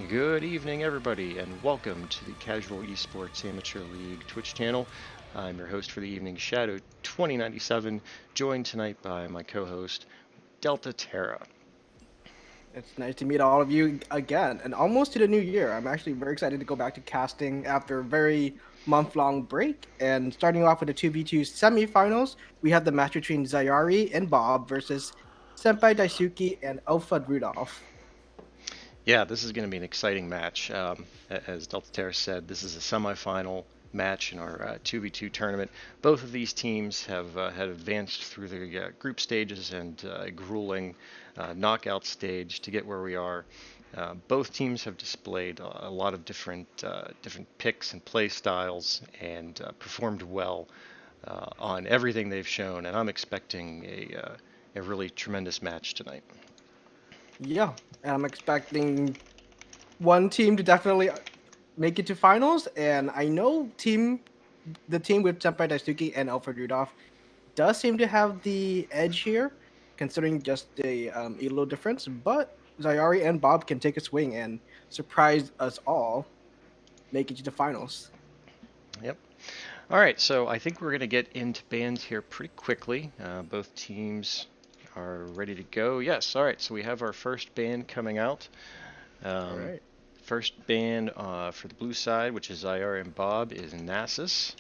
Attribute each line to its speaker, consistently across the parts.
Speaker 1: Good evening, everybody, and welcome to the Casual Esports Amateur League Twitch channel. I'm your host for the evening, Shadow 2097, joined tonight by my co-host, Delta Terra.
Speaker 2: It's nice to meet all of you again, and almost to the new year. I'm actually very excited to go back to casting after a very month-long break. And starting off with the 2v2 semifinals, we have the match between Zayari and Bob versus Senpai Daisuke and Alpha Rudolph.
Speaker 1: Yeah, this is going to be an exciting match. As Delta Terra said, this is a semifinal match in our 2v2 tournament. Both of these teams have had advanced through the group stages and a grueling knockout stage to get where we are. Both teams have displayed a lot of different picks and play styles and performed well on everything they've shown, and I'm expecting a really tremendous match tonight.
Speaker 2: Yeah, and I'm expecting one team to definitely make it to finals, and I know the team with Senpai Daisuke and Alpha Rudolph does seem to have the edge here, considering just the elo difference. But Zayari and Bob can take a swing and surprise us all, make it to the finals.
Speaker 1: Yep. All right, so I think we're going to get into bands here pretty quickly. Both teams are ready to go. Yes, all right, so we have our first band coming out.
Speaker 2: All
Speaker 1: Um,
Speaker 2: right.
Speaker 1: First band for the blue side, which is Zyar and Bob, is Nasus.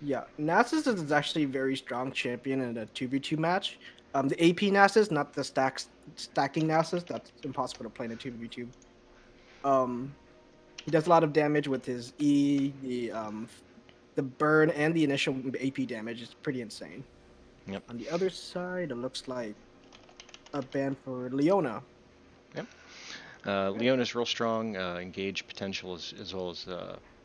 Speaker 2: Yeah, Nasus is actually a very strong champion in a 2v2 match. The AP Nasus, not the stacking Nasus. That's impossible to play in a 2v2. Um, he does a lot of damage with his E, the burn, and the initial AP damage is pretty insane.
Speaker 1: Yep,
Speaker 2: On the other side, it looks like a ban for Leona.
Speaker 1: yep.
Speaker 2: Okay.
Speaker 1: Leona's real strong, engage potential as well as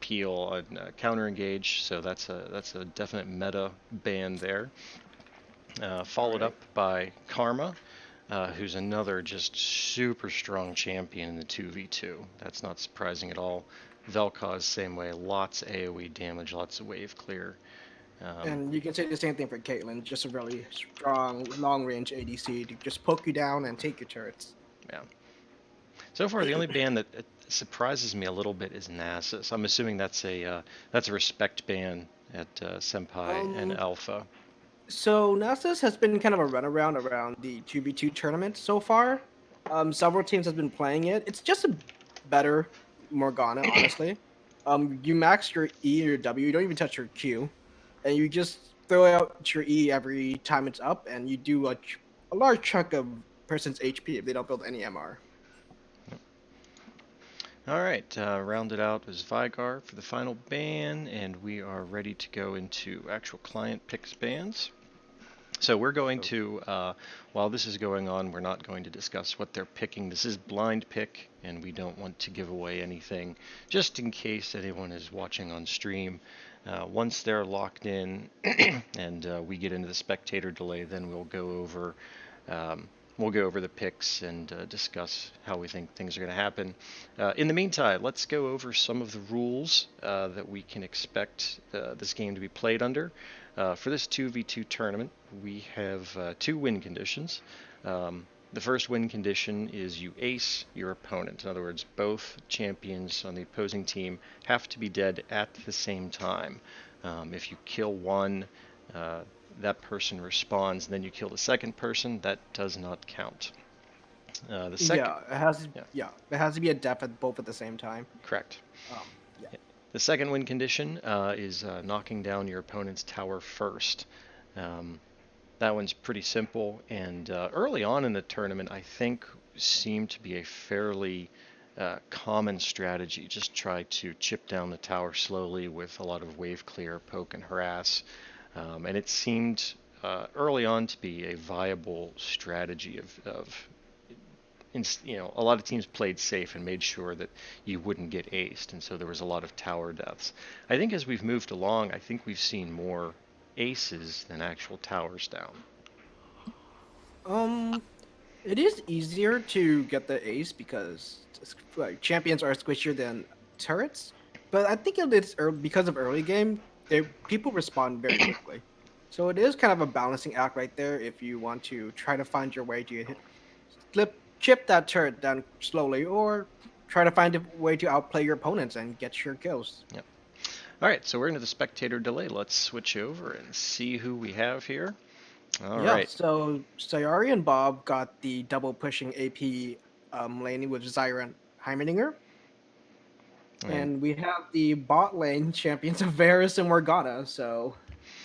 Speaker 1: peel and counter engage, so that's a definite meta band there.
Speaker 2: All
Speaker 1: Followed
Speaker 2: right.
Speaker 1: up by Karma, who's another just super strong champion in the 2v2. That's not surprising at all. Vel'Koz, same way, lots of AoE damage, lots of wave clear. Um,
Speaker 2: And you can say the same thing for Caitlyn, just a really strong long range ADC to just poke you down and take your turrets.
Speaker 1: yeah. So far, the only ban that surprises me a little bit is Nasus. I'm assuming that's a respect ban at Senpai and
Speaker 2: Um,
Speaker 1: Alpha.
Speaker 2: so Nasus has been kind of a runaround around the 2v2 tournament so far. Several teams have been playing it. It's just a better Morgana, honestly. You max your E or your W, you don't even touch your Q, and you just throw out your E every time it's up, and you do a large chunk of person's HP if they don't build any MR.
Speaker 1: All right, rounded out was Vigar for the final ban, and we are ready to go into actual client picks bans. So we're going
Speaker 2: So
Speaker 1: to, while this is going on, we're not going to discuss what they're picking. This is blind pick, and we don't want to give away anything, just in case anyone is watching on stream. Once they're locked in, and we get into the spectator delay, then um, we'll go over the picks and discuss how we think things are going to happen. In the meantime, let's go over some of the rules that we can expect this game to be played under. For this 2v2 tournament, we have two win conditions. The first win condition is you ace your opponent. In other words, both champions on the opposing team have to be dead at the same time. If you kill one, uh, that person responds, and then you kill the second person, that does not count. The second, yeah,
Speaker 2: yeah, it has to be a death at both at the same time.
Speaker 1: correct.
Speaker 2: Yeah.
Speaker 1: The second win condition is knocking down your opponent's tower first. Um, that one's pretty simple, and early on in the tournament, I think seemed to be a fairly common strategy. Just try to chip down the tower slowly with a lot of wave clear, poke, and harass. And it seemed early on to be a viable strategy of a lot of teams played safe and made sure that you wouldn't get aced, and so there was a lot of tower deaths. I think as we've moved along, I think we've seen more aces than actual towers down.
Speaker 2: Um, it is easier to get the ace because like, champions are squishier than turrets. But I think because of early game, people respond very quickly. So it is kind of a balancing act right there if you want to try to find your way to chip that turret down slowly, or try to find a way to outplay your opponents and get your kills.
Speaker 1: Yep. All right, so we're into the spectator delay. Let's switch over and see who we have here. All
Speaker 2: Yeah,
Speaker 1: right.
Speaker 2: so Sayari and Bob got the double pushing AP laning with Zyra and Heimerdinger.
Speaker 1: And
Speaker 2: And we have the bot lane champions of Varus and Morgana. So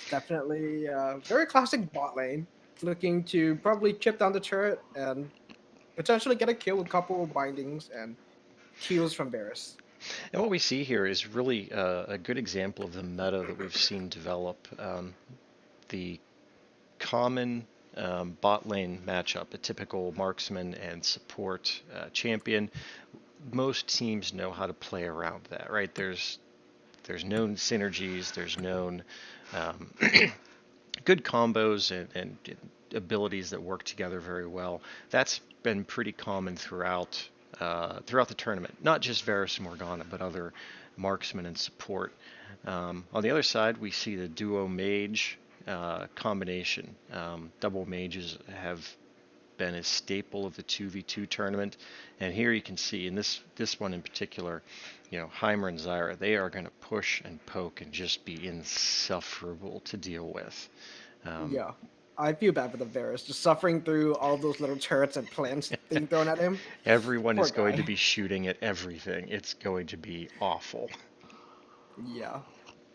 Speaker 2: it's definitely a very classic bot lane. Looking to probably chip down the turret and potentially get a kill with a couple of bindings and kills from Varus.
Speaker 1: what we see here is really a good example of the meta that we've seen develop. The common bot lane matchup, a typical marksman and support champion. Most teams know how to play around that, right? There's known synergies, there's known um, good combos and abilities that work together very well. That's been pretty common throughout the tournament. Not just Varus and Morgana, but other marksmen and support. On the other side, we see the duo mage combination. Double mages have been a staple of the 2v2 tournament, and here you can see in this one in particular, Heimer and Zyra, they are going to push and poke and just be insufferable to deal with.
Speaker 2: Yeah. I feel bad for the Varus, just suffering through all those little turrets and plants being thrown at him.
Speaker 1: Everyone
Speaker 2: Poor
Speaker 1: is going to
Speaker 2: guy.
Speaker 1: be shooting at everything. It's going to be awful.
Speaker 2: Yeah.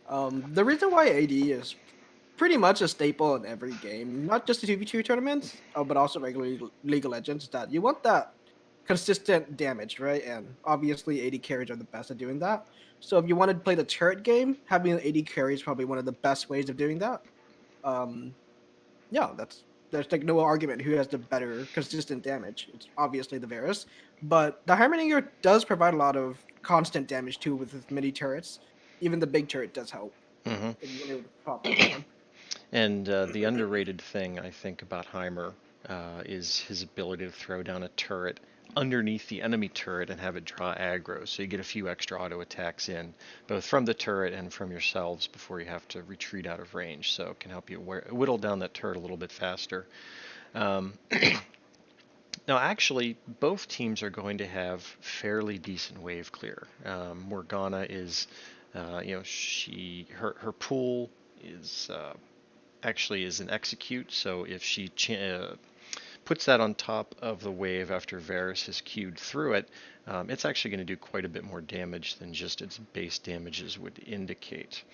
Speaker 2: The reason why AD is pretty much a staple in every game, not just the 2v2 tournaments, but also regular League of Legends, is that you want that consistent damage, right? And obviously, AD carries are the best at doing that. So if you want to play the turret game, having an AD carry is probably one of the best ways of doing that. Um, yeah, there's like no argument who has the better consistent damage. It's obviously the Varus, but the Harmoninger does provide a lot of constant damage too with his mini turrets. Even the big turret does help
Speaker 1: Hmm.
Speaker 2: if you want to pop that down.
Speaker 1: And the underrated thing I think about Heimer is his ability to throw down a turret underneath the enemy turret and have it draw aggro. So you get a few extra auto attacks in, both from the turret and from yourselves before you have to retreat out of range. So it can help you whittle down that turret a little bit faster. Um, Now, actually, both teams are going to have fairly decent wave clear. Morgana is, her pool is actually is an execute. So if she puts that on top of the wave after Varus has queued through it, it's actually going to do quite a bit more damage than just its base damages would indicate.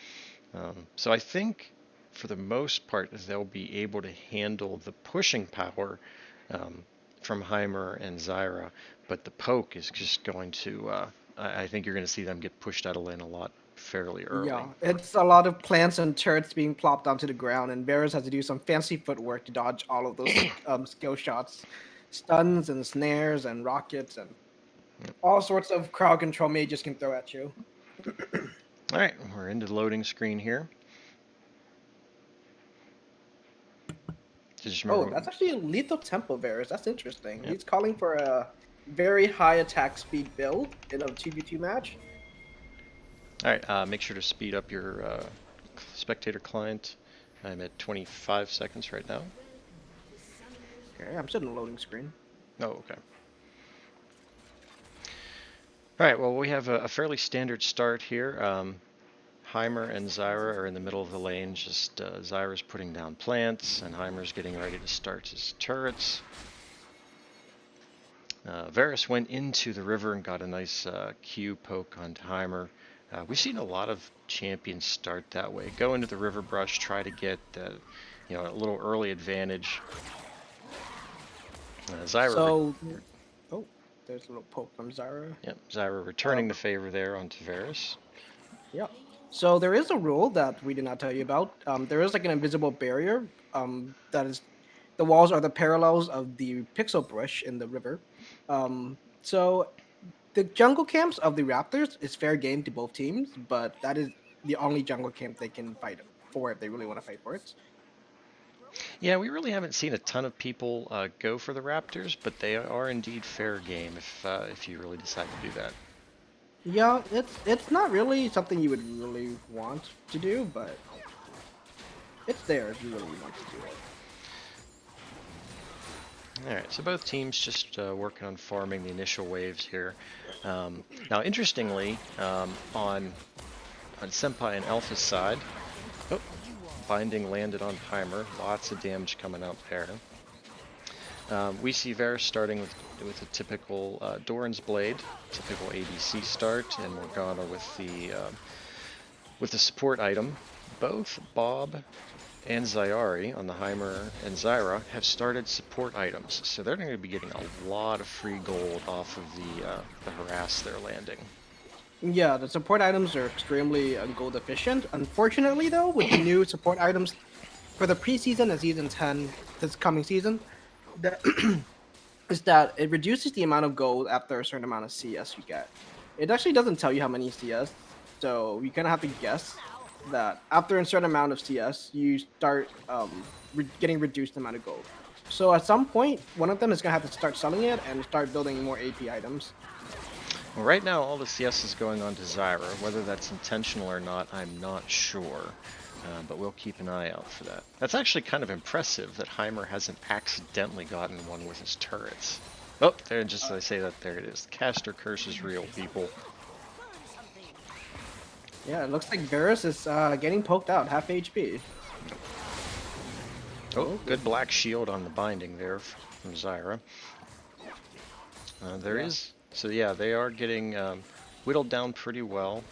Speaker 1: So I think for the most part they'll be able to handle the pushing power um, from Heimer and Zyra, but the poke is just going to. I think you're going to see them get pushed out of lane a lot fairly early.
Speaker 2: Yeah, it's a lot of plants and turrets being plopped onto the ground, and Varus has to do some fancy footwork to dodge all of those skill shots, stuns and snares and rockets and all sorts of crowd control mages can throw at you.
Speaker 1: All right, we're into the loading screen here. Just
Speaker 2: Oh,
Speaker 1: remember,
Speaker 2: that's actually a lethal tempo Varus. That's interesting.
Speaker 1: yep.
Speaker 2: He's calling for a very high attack speed build in a 2v2 match.
Speaker 1: All right, make sure to speed up your spectator client. I'm at 25 seconds right now.
Speaker 2: Okay, I'm sitting in the loading screen.
Speaker 1: Oh, okay. All right, well, we have a fairly standard start here. Heimer and Zyra are in the middle of the lane. Just Zyra's putting down plants, and Heimer's getting ready to start his turrets. Varus went into the river and got a nice Q poke onto Heimer. We've seen a lot of champions start that way. Go into the river brush, try to get a little early advantage. Zyra,
Speaker 2: So, oh, there's a little poke from Zyra.
Speaker 1: Zyra returning
Speaker 2: Um,
Speaker 1: the favor there onto Varus.
Speaker 2: yeah. So there is a rule that we did not tell you about. There is like an invisible barrier. That is, the walls are the parallels of the pixel brush in the river. So the jungle camps of the Raptors is fair game to both teams, but that is the only jungle camp they can fight for if they really want to fight for it.
Speaker 1: Yeah, we really haven't seen a ton of people go for the Raptors, but they are indeed fair game if you really decide to do that.
Speaker 2: Yeah, it's not really something you would really want to do, but it's there if you really want to do it.
Speaker 1: Alright, so both teams just working on farming the initial waves here. Now, interestingly, on Senpai and Alpha's side, oh, binding landed on Heimer. Lots of damage coming out there. We see Varus starting with a typical Doran's Blade, typical ADC start, and Morgana with the support item. Both Bob and Zyari on the Heimer and Zyra have started support items, so they're going to be getting a lot of free gold off of the harass they're landing.
Speaker 2: Yeah, the support items are extremely gold efficient. Unfortunately, though, with the new support items for the preseason and season 10 this coming season, that is that it reduces the amount of gold after a certain amount of CS you get. It actually doesn't tell you how many CS, so you kind of have to guess that after a certain amount of CS, you start getting reduced amount of gold. So at some point, one of them is gonna have to start selling it and start building more AP items.
Speaker 1: Well, right now, all the CS is going on to Zyra. Whether that's intentional or not, I'm not sure. But we'll keep an eye out for that. That's actually kind of impressive that Heimer hasn't accidentally gotten one with his turrets. Oh, there, just as I say that, there it is. The caster curse is real, people.
Speaker 2: Yeah, it looks like Varus is getting poked out, half HP.
Speaker 1: Oh, good black shield on the binding there from Zyra. There is. So yeah, they are getting whittled down pretty well.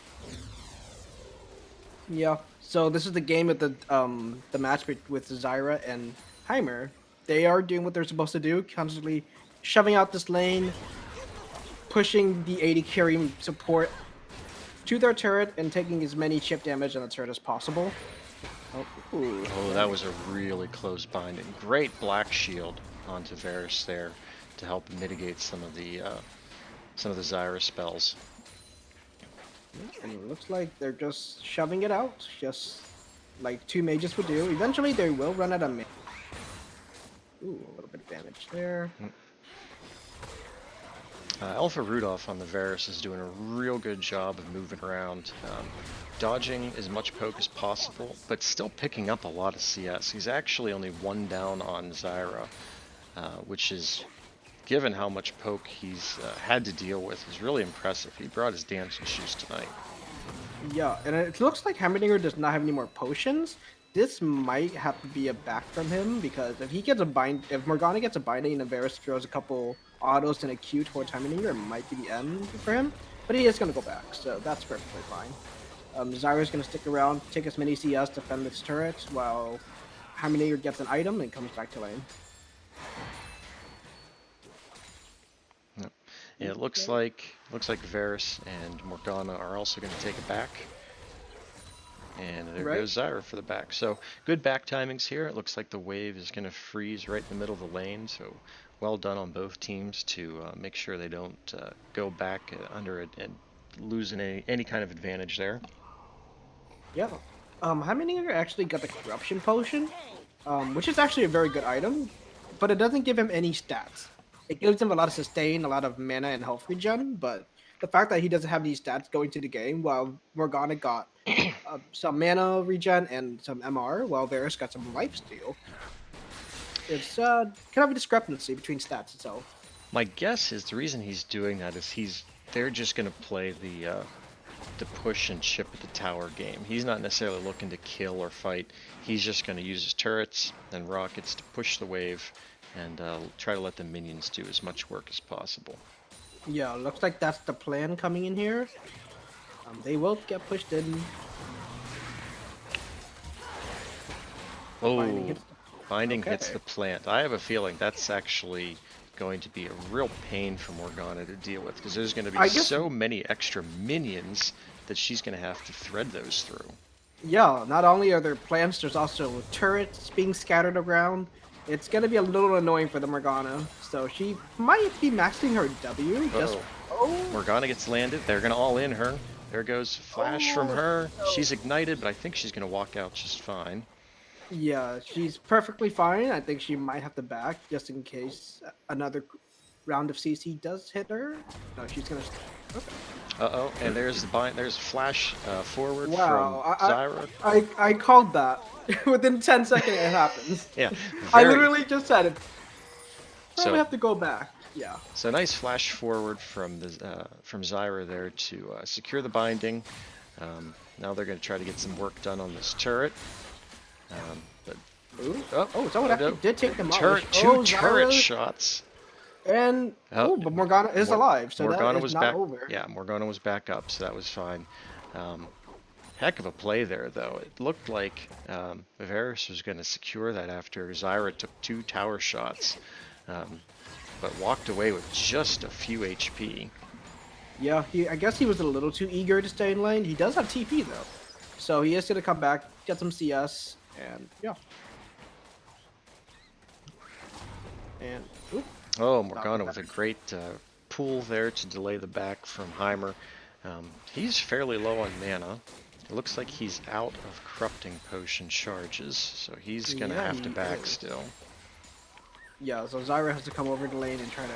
Speaker 2: Yeah. So this is the game with the match with Zyra and Heimer. They are doing what they're supposed to do, constantly shoving out this lane, pushing the AD carry support to their turret, and taking as many chip damage on the turret as possible.
Speaker 1: Oh, that was a really close binding. Great black shield onto Varus there to help mitigate some of the Zyra spells.
Speaker 2: And it looks like they're just shoving it out, just like two mages would do. Eventually, they will run out of mana. Ooh, a little bit of damage there.
Speaker 1: Alpha Rudolph on the Varus is doing a real good job of moving around, dodging as much poke as possible, but still picking up a lot of CS. He's actually only one down on Zyra, which is, given how much poke he's had to deal with, is really impressive. He brought his dancing shoes tonight.
Speaker 2: Yeah, and it looks like Hammerdinger does not have any more potions. This might have to be a back from him, because if Morgana gets a binding and Varus throws a couple autos and a Q towards Hammerdinger, it might be the end for him. But he is going to go back, so that's perfectly fine. Zyra's going to stick around, take as many CS, defend its turrets, while Hammerdinger gets an item and comes back to lane.
Speaker 1: Yeah, it looks like Varus and Morgana are also going to take it back. And there goes Zyra for the back. So good back timings here. It looks like the wave is going to freeze right in the middle of the lane. So well done on both teams to make sure they don't go back under it and lose any kind of advantage there.
Speaker 2: Yeah. Hammerdinger actually got the Corruption Potion, which is actually a very good item, but it doesn't give him any stats. It gives him a lot of sustain, a lot of mana and health regen, but the fact that he doesn't have these stats going to the game, while Morgana got some mana regen and some MR, while Varus got some lifesteal, it's kind of a discrepancy between stats itself.
Speaker 1: My guess is the reason he's doing that is they're just going to play the push and chip at the tower game. He's not necessarily looking to kill or fight. He's just going to use his turrets and rockets to push the wave and try to let the minions do as much work as possible.
Speaker 2: Yeah, looks like that's the plan coming in here. They will get pushed in.
Speaker 1: Oh, binding hits the plant. I have a feeling that's actually going to be a real pain for Morgana to deal with, because there's going to be so many extra minions that she's going to have to thread those through.
Speaker 2: Yeah, not only are there plants, there's also turrets being scattered around. It's going to be a little annoying for the Morgana, so she might be maxing her W.
Speaker 1: Morgana gets landed. They're going to all in her. There goes flash from her. She's ignited, but I think she's going to walk out just fine.
Speaker 2: Yeah, she's perfectly fine. I think she might have to back just in case another round of CC does hit her. No, she's gonna. Okay.
Speaker 1: Uh-oh, and there's flash forward from Zyra.
Speaker 2: I called that. Within 10 seconds it happens.
Speaker 1: Yeah.
Speaker 2: I literally just said it. probably have to go back. Yeah.
Speaker 1: So nice flash forward from Zyra there to secure the binding. Now they're going to try to get some work done on this turret. But
Speaker 2: Ooh.
Speaker 1: oh,
Speaker 2: Someone actually did take them
Speaker 1: turret,
Speaker 2: out.
Speaker 1: two turret shots.
Speaker 2: And but Morgana is alive, so
Speaker 1: Morgana
Speaker 2: that
Speaker 1: was
Speaker 2: is not
Speaker 1: back.
Speaker 2: over.
Speaker 1: Yeah, Morgana was back up, so that was fine. Heck of a play there, though. It looked like Varus was going to secure that after Zyra took 2 tower shots, but walked away with just a few HP.
Speaker 2: Yeah, I guess he was a little too eager to stay in lane. He does have TP though, so he is going to come back, get some CS, and yeah. And ooh.
Speaker 1: Oh, Morgana with a great pull there to delay the back from Heimer. He's fairly low on mana. It looks like he's out of corrupting potion charges, so he's gonna have to back still.
Speaker 2: Yeah, so Zyra has to come over the lane and try to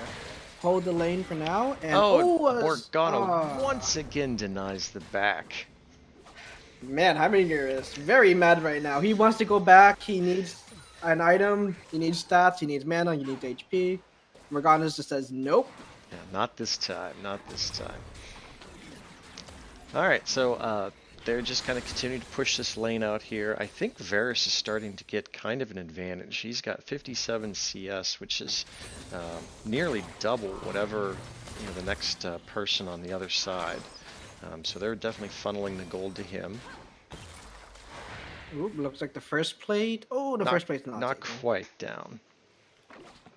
Speaker 2: hold the lane for now. And
Speaker 1: Morgana once again denies the back.
Speaker 2: Man, Heimer is very mad right now. He wants to go back. He needs an item. He needs stats. He needs mana. He needs HP. Morgana just says nope.
Speaker 1: Yeah, not this time. Not this time. All right, so they're just kind of continuing to push this lane out here. I think Varus is starting to get kind of an advantage. He's got 57 CS, which is nearly double whatever the next person on the other side. So they're definitely funneling the gold to him.
Speaker 2: Ooh, looks like the first plate. Oh, first plate's
Speaker 1: not quite down.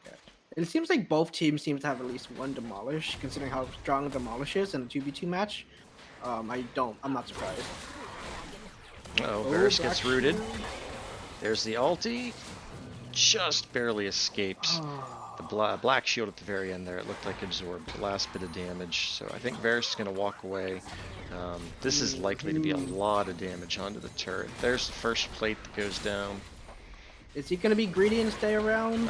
Speaker 2: Okay. It seems like both teams seem to have at least one demolish, considering how strong Demolish is in a 2v2 match. I'm not surprised.
Speaker 1: Varus gets rooted. There's the ulti. Just barely escapes. The black shield at the very end there, it looked like absorbed the last bit of damage. So I think Varus is going to walk away. This is likely to be a lot of damage onto the turret. There's the first plate that goes down.
Speaker 2: Is he going to be greedy and stay around?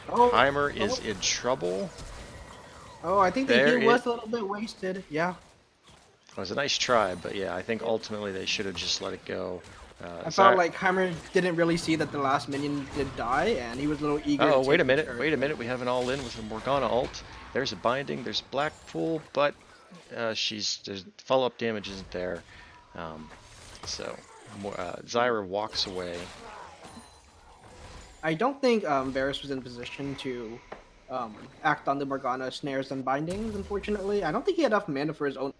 Speaker 1: Heimer is in trouble.
Speaker 2: Oh, I think the heal was a little bit wasted. Yeah.
Speaker 1: It was a nice try, but yeah, I think ultimately they should have just let it go.
Speaker 2: I felt like Heimer didn't really see that the last minion did die, and he was a little eager.
Speaker 1: Oh, wait a minute, we have an all-in with a Morgana ult. There's a binding, there's Blackpool, but there's follow-up damage isn't there. So Zyra walks away.
Speaker 2: I don't think Varus was in position to act on the Morgana snares and bindings, unfortunately. I don't think he had enough mana for his own.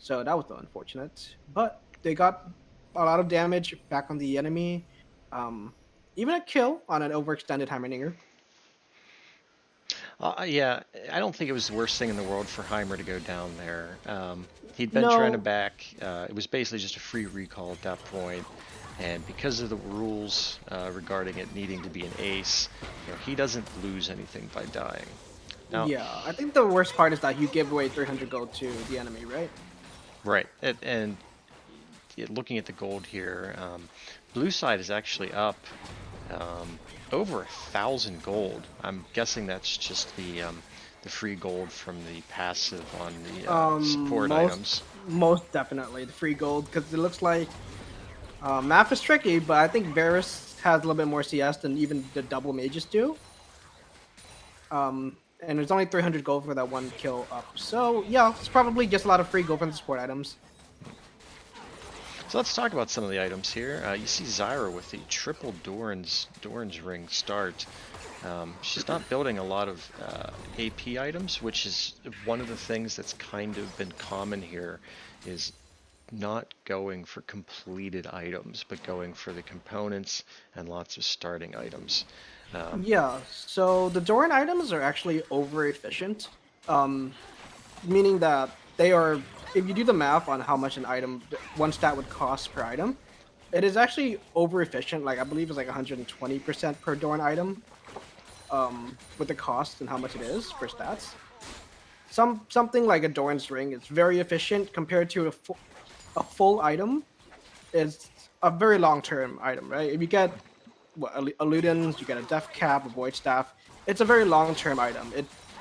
Speaker 2: So that was unfortunate. But they got a lot of damage back on the enemy. Even a kill on an overextended Heimerdinger.
Speaker 1: Yeah, I don't think it was the worst thing in the world for Heimer to go down there. He'd been trying to back. It was basically just a free recall at that point. And because of the rules regarding it needing to be an ace, he doesn't lose anything by dying. Now,
Speaker 2: yeah, I think the worst part is that you give away 300 gold to the enemy, right?
Speaker 1: Right, and looking at the gold here, blue side is actually up over 1,000 gold. I'm guessing that's just the free gold from the passive on the support items.
Speaker 2: Most definitely the free gold, because it looks like math is tricky, but I think Varus has a little bit more CS than even the double mages do. And there's only 300 gold for that one kill up. So, yeah, it's probably just a lot of free gold from the support items.
Speaker 1: So let's talk about some of the items here. You see Zyra with the triple Doran's ring start. She's not building a lot of AP items, which is one of the things that's kind of been common here, is not going for completed items, but going for the components and lots of starting items.
Speaker 2: Yeah, so the Doran items are actually over efficient, meaning that they are, if you do the math on how much one stat would cost per item, it is actually over efficient. Like I believe it's like 120% per Doran item, with the cost and how much it is for stats. Something like a Doran's ring is very efficient compared to a full item. Is a very long-term item, right? If you get Eludens, you get a Death Cap, a Void Staff. It's a very long-term item.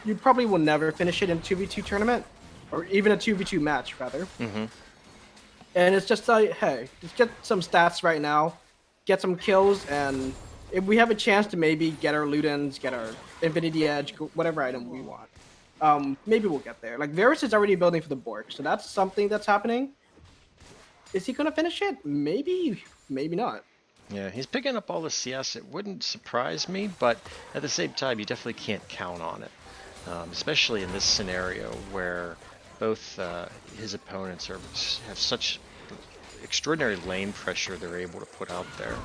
Speaker 2: You probably will never finish it in a 2v2 tournament, or even a 2v2 match, rather.
Speaker 1: Mm-hmm.
Speaker 2: And it's just like, hey, just get some stats right now, get some kills, and if we have a chance to maybe get our Ludens, get our Infinity Edge, whatever item we want, maybe we'll get there. Like Varus is already building for the Bork, so that's something that's happening. Is he gonna finish it? Maybe, maybe not.
Speaker 1: Yeah, he's picking up all the CS. It wouldn't surprise me, but at the same time, you definitely can't count on it, especially in this scenario where both his opponents have such extraordinary lane pressure they're able to put out there.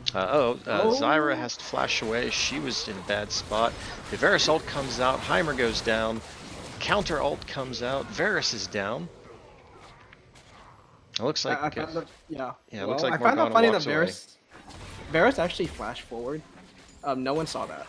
Speaker 1: Zyra
Speaker 2: Oh,
Speaker 1: has to flash away. She was in a bad spot. The Varus ult comes out. Heimer goes down. Counter ult comes out. Varus is down. It looks like,
Speaker 2: I found that. Yeah.
Speaker 1: yeah, it looks
Speaker 2: Well,
Speaker 1: like
Speaker 2: I find that
Speaker 1: Morgana
Speaker 2: funny that
Speaker 1: walks away.
Speaker 2: Varus actually flashed forward. No one saw that.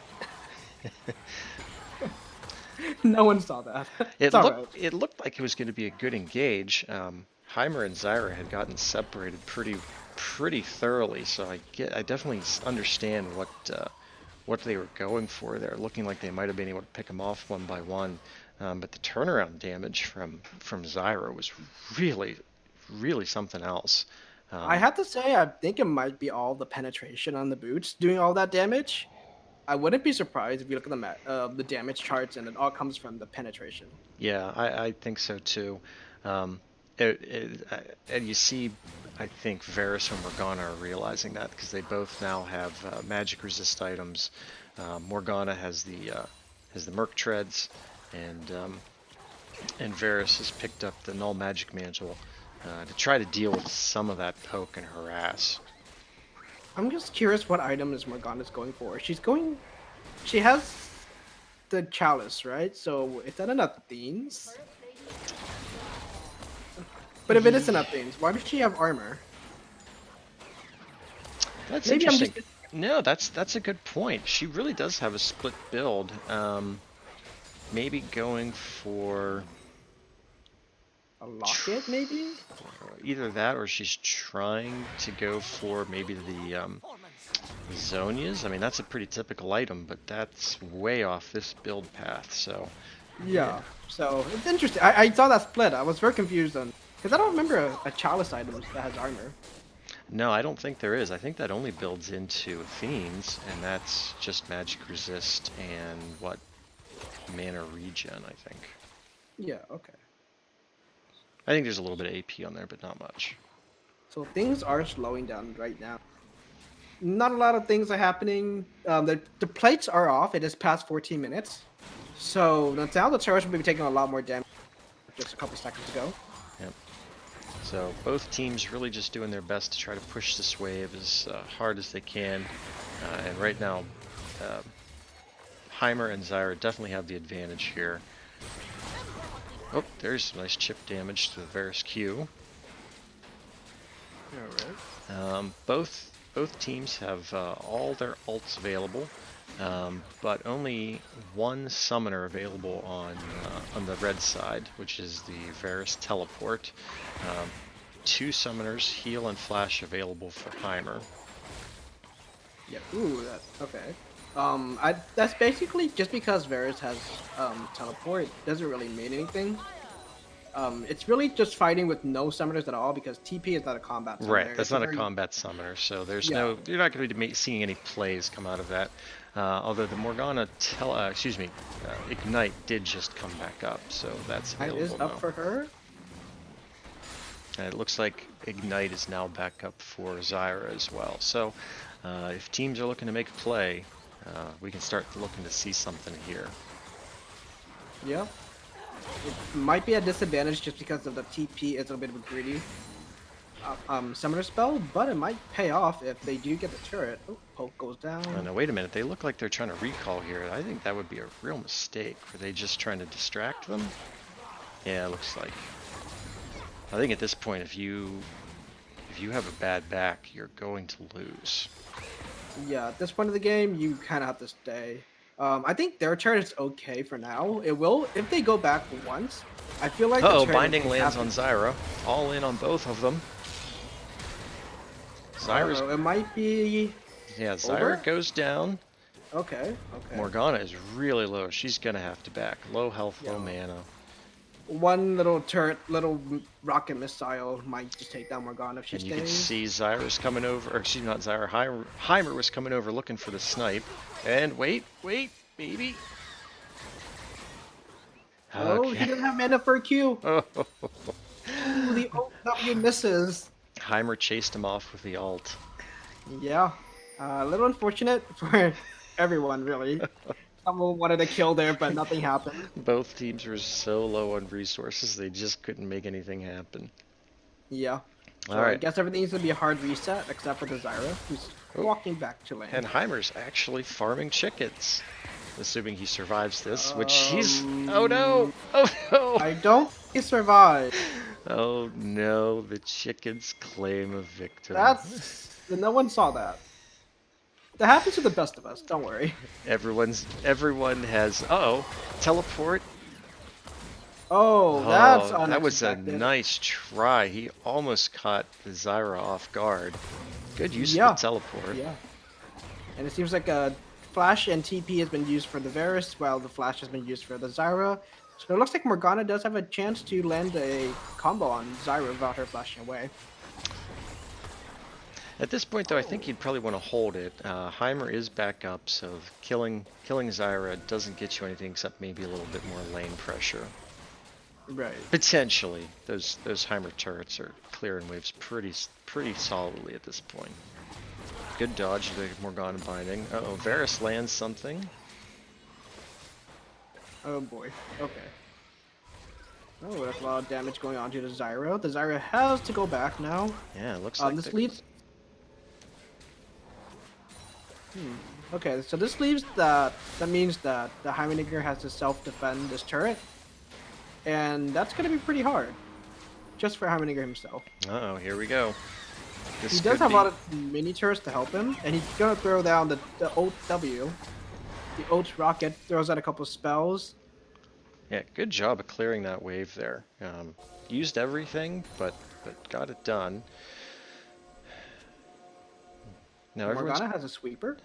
Speaker 2: No one saw that. It's all right.
Speaker 1: It looked like it was going to be a good engage. Heimer and Zyra had gotten separated pretty thoroughly, so I definitely understand what they were going for there, looking like they might have been able to pick them off one by one. But the turnaround damage from Zyra was really something else.
Speaker 2: I have to say, I think it might be all the penetration on the boots doing all that damage. I wouldn't be surprised if you look at the damage charts and it all comes from the penetration.
Speaker 1: Yeah, I think so too. Um, and you see, I think Varus and Morgana are realizing that because they both now have magic resist items. Morgana has the Merc Treads, and Varus has picked up the Null Magic Mantle to try to deal with some of that poke and harass.
Speaker 2: I'm just curious what item is Morgana's going for. She has the chalice, right? So is that an Athene's? But if it is an Athene's, why does she have armor?
Speaker 1: That's
Speaker 2: Maybe I'm
Speaker 1: interesting.
Speaker 2: just
Speaker 1: No, that's a good point. She really does have a split build. Maybe going for
Speaker 2: a locket, maybe?
Speaker 1: either that or she's trying to go for maybe the Zonias. I mean, that's a pretty typical item, but that's way off this build path, so yeah.
Speaker 2: Yeah. So it's interesting. I saw that split. I was very confused on because I don't remember a chalice item that has armor.
Speaker 1: No, I don't think there is. I think that only builds into Fiends, and that's just magic resist and what, mana regen, I think.
Speaker 2: Yeah. Okay.
Speaker 1: I think there's a little bit of AP on there, but not much.
Speaker 2: So things are slowing down right now. Not a lot of things are happening. The plates are off. It is past 14 minutes. So now the turrets will be taking a lot more damage just a couple seconds ago.
Speaker 1: Yep. So both teams really just doing their best to try to push this wave as hard as they can. And right now, uh, Heimer and Zyra definitely have the advantage here. Oh, there's some nice chip damage to the Varus Q. Both teams have all their ults available, but only one summoner available on the red side, which is the Varus teleport. Two summoners, heal and flash, available for Heimer.
Speaker 2: Yeah. Ooh. Okay. That's basically just because Varus has teleport doesn't really mean anything. It's really just fighting with no summoners at all because TP is not a combat summoner.
Speaker 1: Right, that's
Speaker 2: It's a
Speaker 1: not a
Speaker 2: very
Speaker 1: combat summoner, so
Speaker 2: yeah.
Speaker 1: you're not going to be seeing any plays come out of that. Although the Morgana, Ignite did just come back up, so that's
Speaker 2: It is
Speaker 1: available
Speaker 2: up
Speaker 1: now.
Speaker 2: for her.
Speaker 1: And it looks like Ignite is now back up for Zyra as well. So if teams are looking to make a play, we can start looking to see something here.
Speaker 2: Yeah. It might be a disadvantage just because of the TP is a bit of a greedy summoner spell, but it might pay off if they do get the turret. Oh, poke goes down.
Speaker 1: Oh, no, wait a minute. They look like they're trying to recall here. I think that would be a real mistake. Were they just trying to distract them? Yeah, it looks like. I think at this point, if you have a bad back, you're going to lose.
Speaker 2: Yeah, at this point of the game, you kind of have to stay. I think their turret is okay for now. It will if they go back once. I feel like the
Speaker 1: Uh-oh,
Speaker 2: turret
Speaker 1: binding
Speaker 2: will
Speaker 1: lands
Speaker 2: have
Speaker 1: on
Speaker 2: to-
Speaker 1: Zyra. All in on both of them. Zyra's...
Speaker 2: Uh-oh, it might be
Speaker 1: Yeah, Zyra
Speaker 2: over.
Speaker 1: goes down.
Speaker 2: Okay. Okay.
Speaker 1: Morgana is really low. She's going to have to back. Low health, low
Speaker 2: Yeah.
Speaker 1: mana.
Speaker 2: one little turret, little rocket missile might just take down Morgana if she
Speaker 1: And you can
Speaker 2: stays.
Speaker 1: see Zyra's coming over, or excuse me, not Zyra, Heimer was coming over looking for the snipe. And wait, baby.
Speaker 2: Oh, he
Speaker 1: Okay.
Speaker 2: doesn't have mana for a Q.
Speaker 1: Oh,
Speaker 2: Ooh, the W misses.
Speaker 1: Heimer chased him off with the ult.
Speaker 2: Yeah, a little unfortunate for everyone, really. Someone wanted to kill there, but nothing happened.
Speaker 1: Both teams were so low on resources, they just couldn't make anything happen.
Speaker 2: Yeah.
Speaker 1: All
Speaker 2: So I
Speaker 1: right.
Speaker 2: guess everything needs to be a hard reset, except for the Zyra, who's
Speaker 1: Oh,
Speaker 2: walking back to lane.
Speaker 1: and Heimer's actually farming chickens. Assuming he survives this, which he's... Oh no!
Speaker 2: Um,
Speaker 1: Oh no!
Speaker 2: I don't think he survived.
Speaker 1: Oh no, the chickens claim a victim.
Speaker 2: No one saw that. That happens to the best of us. Don't worry.
Speaker 1: Everyone has... Uh-oh, teleport.
Speaker 2: Oh, that's
Speaker 1: Oh, that was a
Speaker 2: unexpected.
Speaker 1: nice try. He almost caught the Zyra off guard. Good use of the
Speaker 2: Yeah,
Speaker 1: teleport.
Speaker 2: yeah. And it seems like a flash and TP has been used for the Varus, while the flash has been used for the Zyra. So it looks like Morgana does have a chance to land a combo on Zyra without her flashing away.
Speaker 1: At this point, though, I think you'd probably want to hold it. Heimer is back up, so killing Zyra doesn't get you anything except maybe a little bit more lane pressure.
Speaker 2: Right.
Speaker 1: Potentially, those Heimer turrets are clearing waves pretty solidly at this point. Good dodge, the Morgana binding. Uh-oh, Varus lands something.
Speaker 2: Oh boy. Okay. Oh, that's a lot of damage going on to the Zyra. The Zyra has to go back now.
Speaker 1: Yeah, it looks like
Speaker 2: This leaves. Okay, so this leaves that means that the Heimendinger has to self-defend this turret, and that's gonna be pretty hard, just for Heimendinger himself.
Speaker 1: Uh-oh, here we go.
Speaker 2: He
Speaker 1: This
Speaker 2: does
Speaker 1: could
Speaker 2: have a
Speaker 1: be...
Speaker 2: lot of mini turrets to help him, and he's gonna throw down the ult W. The ult rocket throws out a couple spells.
Speaker 1: Yeah, good job of clearing that wave there. Used everything, but got it done. Now everyone's...
Speaker 2: Morgana has a sweeper.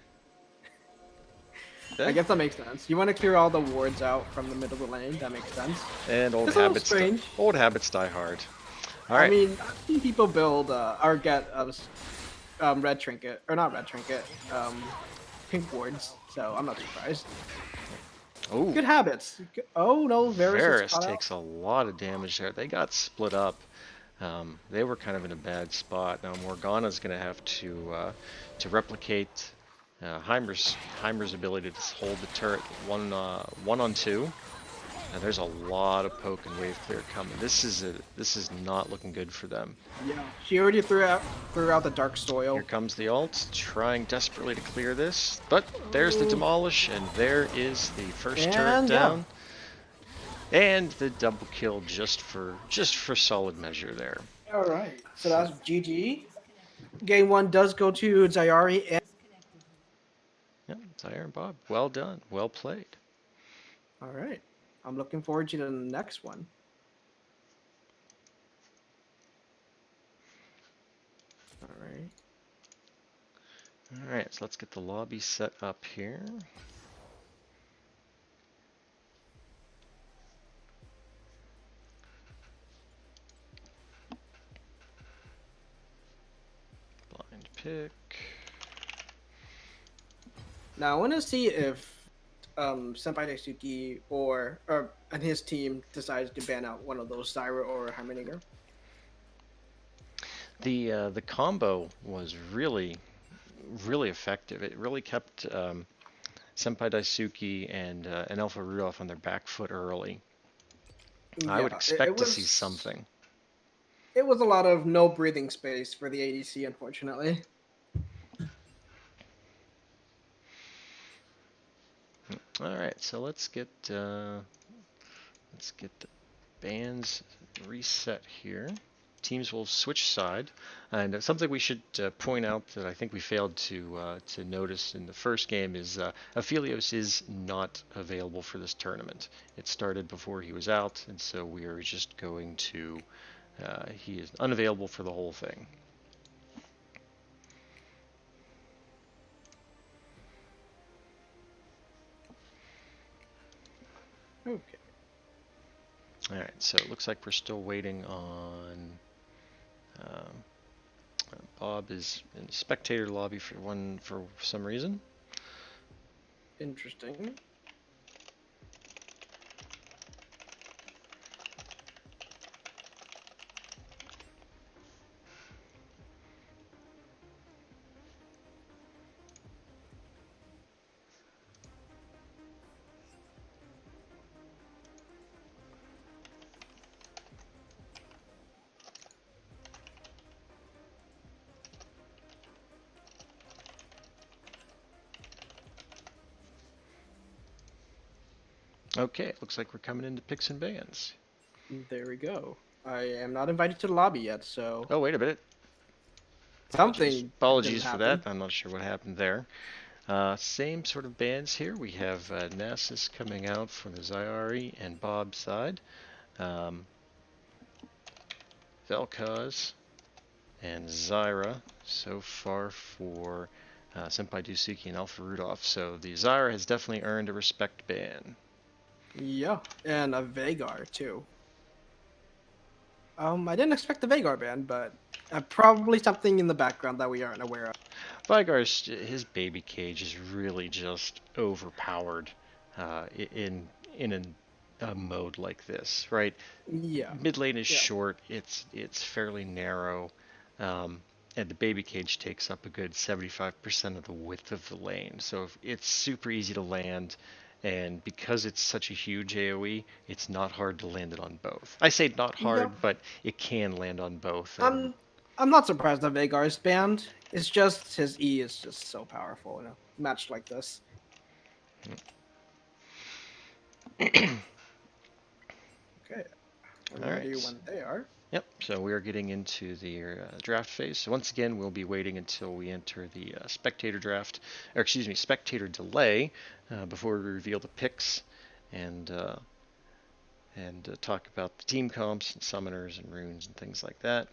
Speaker 2: I
Speaker 1: Eh?
Speaker 2: guess that makes sense. You want to clear all the wards out from the middle of the lane. That makes sense.
Speaker 1: And
Speaker 2: It's a little strange.
Speaker 1: old habits die hard. All
Speaker 2: I
Speaker 1: right.
Speaker 2: mean, I've seen people build or get red trinket or not red trinket, pink wards. So I'm not surprised.
Speaker 1: Oh,
Speaker 2: Good habits. Oh no, Varus is caught out.
Speaker 1: takes a lot of damage there. They got split up. They were kind of in a bad spot. Now Morgana's going to have to replicate Heimer's ability to hold the turret one on two. And there's a lot of poke and wave clear coming. This is not looking good for them.
Speaker 2: Yeah, she already threw out the dark soil.
Speaker 1: Here comes the ult, trying desperately to clear this, but there's the demolish, and there is the first turret down, and the double kill just for solid measure there.
Speaker 2: All right, so that's GG. Game one does go to Zayari and.
Speaker 1: Yeah, Zaire and Bob, well done, well played.
Speaker 2: All right, I'm looking forward to the next one. All right.
Speaker 1: All right, so let's get the lobby set up here. Blind pick.
Speaker 2: Now I want to see if Senpai Daisuke and his team decides to ban out one of those Zyra or Heimendinger.
Speaker 1: The combo was really effective. It really kept Senpai Daisuke and Alpha Rudolph on their back foot early. I would expect to see something.
Speaker 2: It was a lot of no breathing space for the ADC, unfortunately.
Speaker 1: All right, so let's get the bans reset here. Teams will switch side, and something we should point out that I think we failed to notice in the first game is Aphelios is not available for this tournament. It started before he was out, and so we are just going to he is unavailable for the whole thing.
Speaker 2: Okay.
Speaker 1: All right, so it looks like we're still waiting on. Um, Bob is in the spectator lobby for some reason.
Speaker 2: Interesting.
Speaker 1: Okay, it looks like we're coming into picks and bans.
Speaker 2: There we go. I am not invited to the lobby yet, so
Speaker 1: Oh, wait a minute. Apologies,
Speaker 2: something didn't
Speaker 1: apologies for that.
Speaker 2: happen.
Speaker 1: I'm not sure what happened there. Same sort of bands here. We have Nasus coming out for the Zyari and Bob's side. Um, Vel'Koz and Zyra so far for Senpai Dusiki and Alpha Rudolph. So the Zyra has definitely earned a respect ban.
Speaker 2: Yeah, and a Vagar too. I didn't expect the Vagar ban, but probably something in the background that we aren't aware of.
Speaker 1: Vygar's his baby cage is really just overpowered in a mode like this, right?
Speaker 2: Yeah,
Speaker 1: Mid lane is
Speaker 2: yeah,
Speaker 1: short. It's fairly narrow, um, and the baby cage takes up a good 75% of the width of the lane. So it's super easy to land, and because it's such a huge AOE, it's not hard to land it on both. I say not
Speaker 2: yeah.
Speaker 1: hard, but it can land on both. And
Speaker 2: I'm I'm not surprised that Vagar is banned. It's just his E is just so powerful in a match like this. Okay, I'm
Speaker 1: all
Speaker 2: ready
Speaker 1: right.
Speaker 2: when they are.
Speaker 1: Yep, so we are getting into the draft phase. So once again, we'll be waiting until we enter the spectator draft, or excuse me, spectator delay, before we reveal the picks and talk about the team comps and summoners and runes and things like that.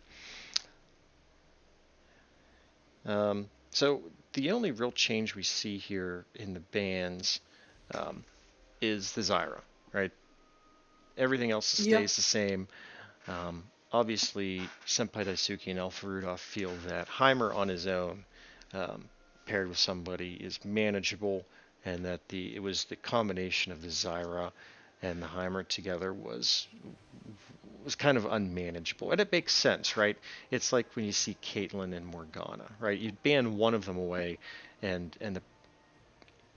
Speaker 1: So the only real change we see here in the bands um, is the Zyra, right? Everything else
Speaker 2: Yeah,
Speaker 1: stays the same. Obviously, Senpai Daisuke and Alpha Rudolph feel that Heimer on his own, um, paired with somebody, is manageable, and that it was the combination of the Zyra and the Heimer together was kind of unmanageable, and it makes sense, right? It's like when you see Caitlyn and Morgana, right? You ban one of them away, and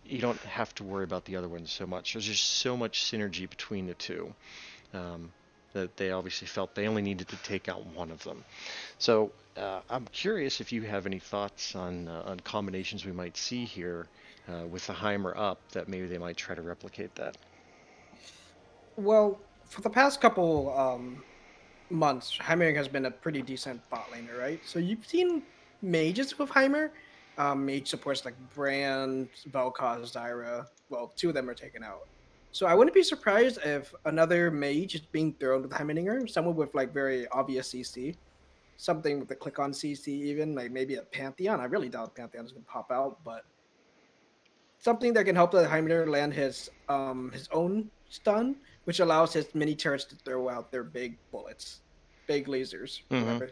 Speaker 1: you don't have to worry about the other ones so much. There's just so much synergy between the two, um, that they obviously felt they only needed to take out one of them. So I'm curious if you have any thoughts on combinations we might see here with the Heimer up that maybe they might try to replicate that.
Speaker 2: well, for the past couple months, Heimer has been a pretty decent bot laner, right? So you've seen mages with Heimer. Mage supports like Brand, Vel'Koz, Zyra. Well, two of them are taken out. So I wouldn't be surprised if another mage is being thrown with Heimlinger, someone with like very obvious CC, something with the click on CC, even like maybe a Pantheon. I really doubt Pantheon is gonna pop out, but something that can help the Heimlinger land his own stun, which allows his mini turrets to throw out their big bullets, big lasers,
Speaker 1: Mm-hmm.
Speaker 2: whatever.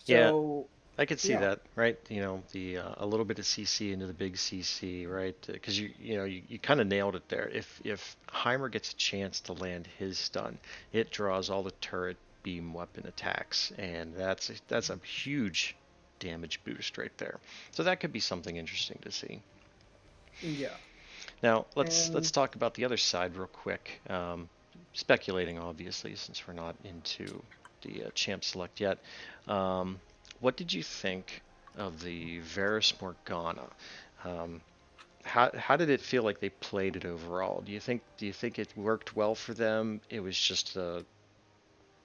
Speaker 1: Yeah,
Speaker 2: So
Speaker 1: I could see
Speaker 2: yeah,
Speaker 1: that, right? You know, the a little bit of CC into the big CC, right? Because you kind of nailed it there. If Heimer gets a chance to land his stun, it draws all the turret beam weapon attacks, and that's a huge damage boost right there. So that could be something interesting to see.
Speaker 2: yeah,
Speaker 1: Now let's
Speaker 2: and
Speaker 1: talk about the other side real quick. Speculating, obviously, since we're not into the champ select yet. Um, what did you think of the Varus Morgana? Um, how did it feel like they played it overall? Do you think it worked well for them? It was just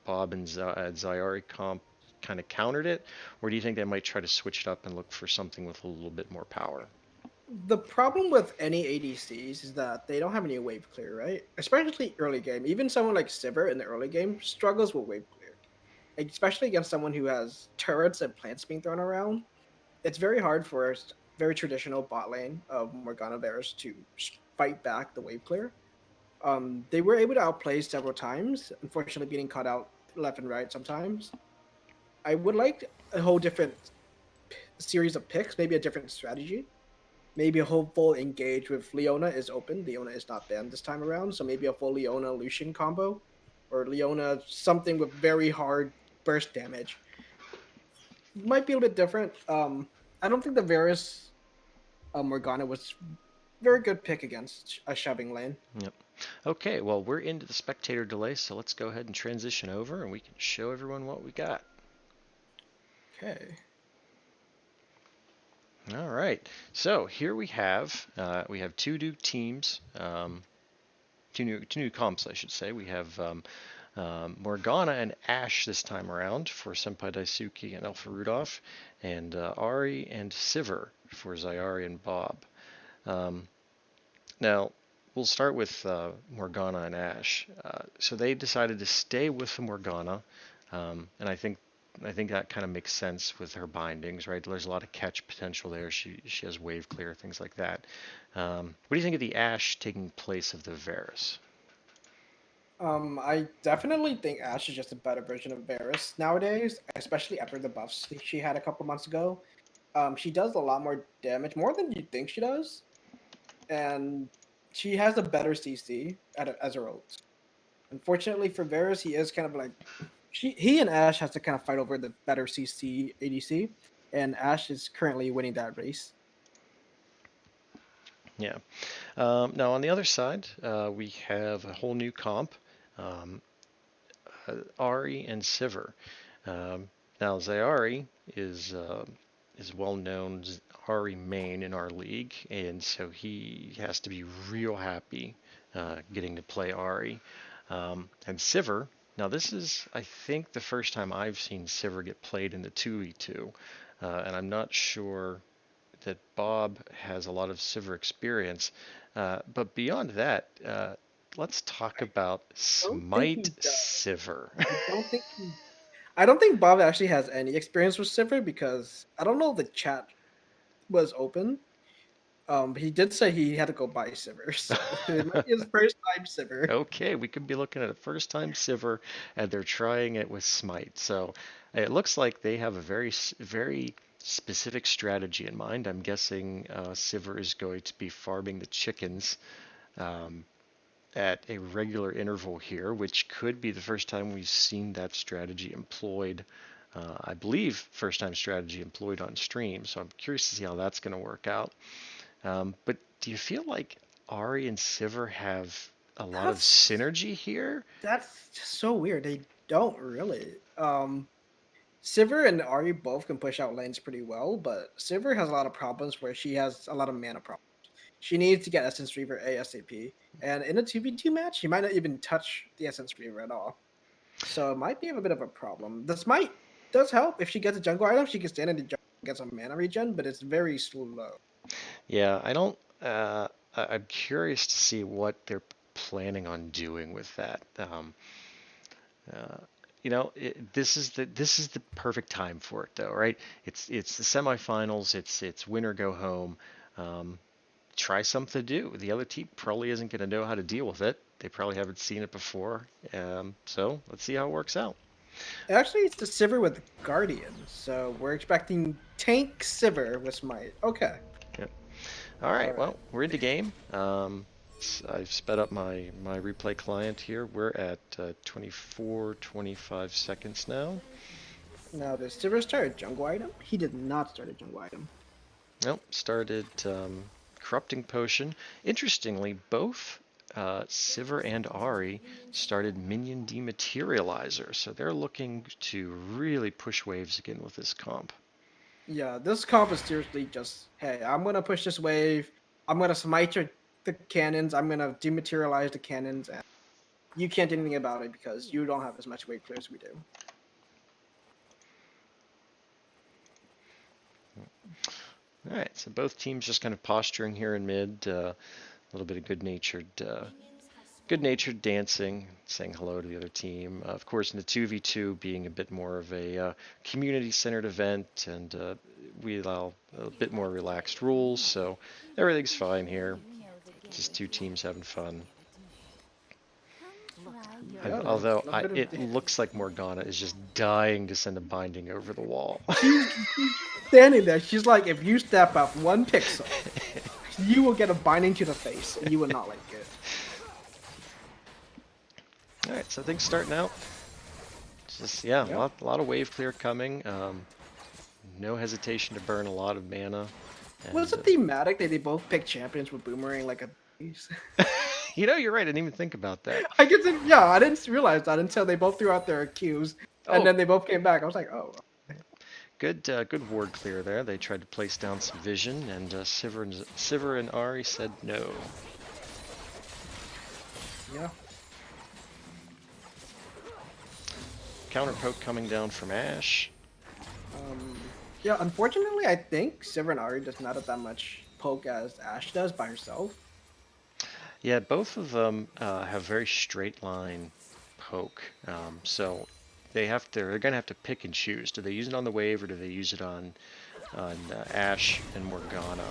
Speaker 1: Bob and Zyari comp kind of countered it, or do you think they might try to switch it up and look for something with a little bit more power?
Speaker 2: the problem with any ADCs is that they don't have any wave clear, right? Especially early game. Even someone like Sivir in the early game struggles with wave clear, especially against someone who has turrets and plants being thrown around. It's very hard for a very traditional bot lane of Morgana Varus to fight back the wave clear. They were able to outplay several times, unfortunately being caught out left and right sometimes. I would like a whole different series of picks, maybe a different strategy. Maybe a whole full engage with Leona is open. Leona is not banned this time around, so maybe a full Leona Lucian combo, or Leona something with very hard burst damage. Might be a little bit different. I don't think the Varus Morgana was very good pick against a shoving lane.
Speaker 1: Yep. Okay, well, we're into the spectator delay, so let's go ahead and transition over and we can show everyone what we got.
Speaker 2: Okay.
Speaker 1: All right, so here we have two new teams, two new comps, I should say. We have Morgana and Ashe this time around for Senpai Daisuke and Alpha Rudolph, and Ari and Sivir for Zayari and Bob. Um, Now, we'll start with Morgana and Ashe. So they decided to stay with the Morgana, and I think that kind of makes sense with her bindings, right? There's a lot of catch potential there. She has wave clear, things like that. What do you think of the Ashe taking place of the Varus?
Speaker 2: I definitely think Ashe is just a better version of Varus nowadays, especially after the buffs she had a couple months ago. She does a lot more damage, more than you think she does, and she has a better CC as her ult. Unfortunately for Varus, he is kind of like he and Ashe has to kind of fight over the better CC ADC, and Ashe is currently winning that race.
Speaker 1: Yeah. Now on the other side, we have a whole new comp, um, Ari and Sivir. Now Zayari is well known as Ari main in our league, and so he has to be real happy getting to play Ari. And Sivir, now this is I think the first time I've seen Sivir get played in the 2v2, and I'm not sure that Bob has a lot of Sivir experience. But beyond that, let's talk about
Speaker 2: Don't think
Speaker 1: Smite
Speaker 2: he does.
Speaker 1: Sivir.
Speaker 2: I don't think he. I don't think Bob actually has any experience with Sivir because I don't know if the chat was open. He did say he had to go buy Sivir, so it might be his first time Sivir.
Speaker 1: Okay, we could be looking at a first time Sivir, and they're trying it with Smite. So it looks like they have a very specific strategy in mind. I'm guessing Sivir is going to be farming the chickens um, at a regular interval here, which could be the first time we've seen that strategy employed. I believe first time strategy employed on stream, so I'm curious to see how that's going to work out. But do you feel like Ari and Sivir have a lot of
Speaker 2: That's
Speaker 1: synergy here?
Speaker 2: that's just so weird. They don't really. Sivir and Ari both can push out lanes pretty well, but Sivir has a lot of problems where she has a lot of mana problems. She needs to get Essence Reaver ASAP, and in a 2v2 match, she might not even touch the Essence Reaver at all. So it might be a bit of a problem. This might does help if she gets a jungle item. She can stand in the jungle and get some mana regen, but it's very slow.
Speaker 1: Yeah, I don't. I'm curious to see what they're planning on doing with that. Uh, this is the perfect time for it, though, right? It's the semifinals. It's win or go home. Um, Try something new. The other team probably isn't going to know how to deal with it. They probably haven't seen it before. So let's see how it works out.
Speaker 2: Actually, it's the Sivir with Guardian, so we're expecting Tank Sivir with Smite. Okay,
Speaker 1: Yep. All
Speaker 2: all
Speaker 1: right.
Speaker 2: right.
Speaker 1: Well, we're into game. I've sped up my replay client here. We're at 24, 25 seconds now.
Speaker 2: Now, does Sivir start a jungle item? He did not start a jungle item.
Speaker 1: Nope. Started corrupting potion. Interestingly, both Sivir and Ari started minion dematerializer, so they're looking to really push waves again with this comp.
Speaker 2: Yeah, this comp is seriously just, hey, I'm gonna push this wave. I'm gonna smite the cannons. I'm gonna dematerialize the cannons, and you can't do anything about it because you don't have as much wave clear as we do.
Speaker 1: All right, so both teams just kind of posturing here in mid, a little bit of good-natured dancing, saying hello to the other team. Of course, in the 2v2 being a bit more of a community-centered event, and we allow a bit more relaxed rules, so everything's fine here. Just two teams having fun.
Speaker 2: Yeah,
Speaker 1: Although
Speaker 2: a bit of.
Speaker 1: it looks like Morgana is just dying to send a binding over the wall.
Speaker 2: She's standing there. She's like, if you step up 1 pixel, you will get a binding to the face, and you will not like it.
Speaker 1: All right, so things starting out. Just yeah,
Speaker 2: Yep.
Speaker 1: a lot of wave clear coming. No hesitation to burn a lot of mana.
Speaker 2: Was
Speaker 1: And
Speaker 2: it thematic that they both picked champions with Boomerang like a
Speaker 1: you know, you're right. I didn't even think about that.
Speaker 2: I guess yeah, I didn't realize that until they both threw out their Qs, and
Speaker 1: Oh,
Speaker 2: then they both came back. I was like, oh,
Speaker 1: good ward clear there. They tried to place down some vision, and Sivir and Ari said no.
Speaker 2: yeah.
Speaker 1: Counter poke coming down from Ashe.
Speaker 2: Um, yeah, unfortunately, I think Sivir and Ari does not have that much poke as Ashe does by herself.
Speaker 1: Yeah, both of them have very straight line poke, so they're gonna have to pick and choose. Do they use it on the wave or do they use it on Ashe and Morgana?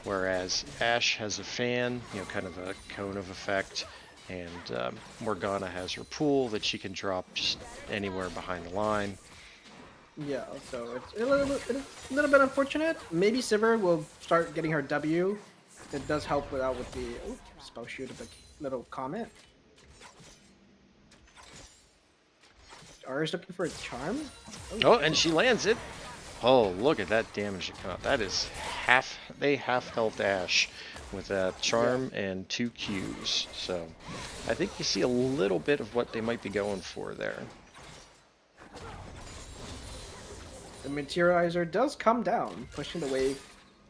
Speaker 1: Whereas Ashe has a fan, you know, kind of a cone of effect, and Morgana has her pool that she can drop just anywhere behind the line.
Speaker 2: Yeah, so it's a little bit unfortunate. Maybe Sivir will start getting her W. It does help out with the spell shoot of a little comment. Ari's looking for a charm.
Speaker 1: Oh, and she lands it. Oh, look at that damage that come out. That is they half health Ashe with a charm and 2 Qs. So I think you see a little bit of what they might be going for there.
Speaker 2: The materializer does come down, pushing the wave.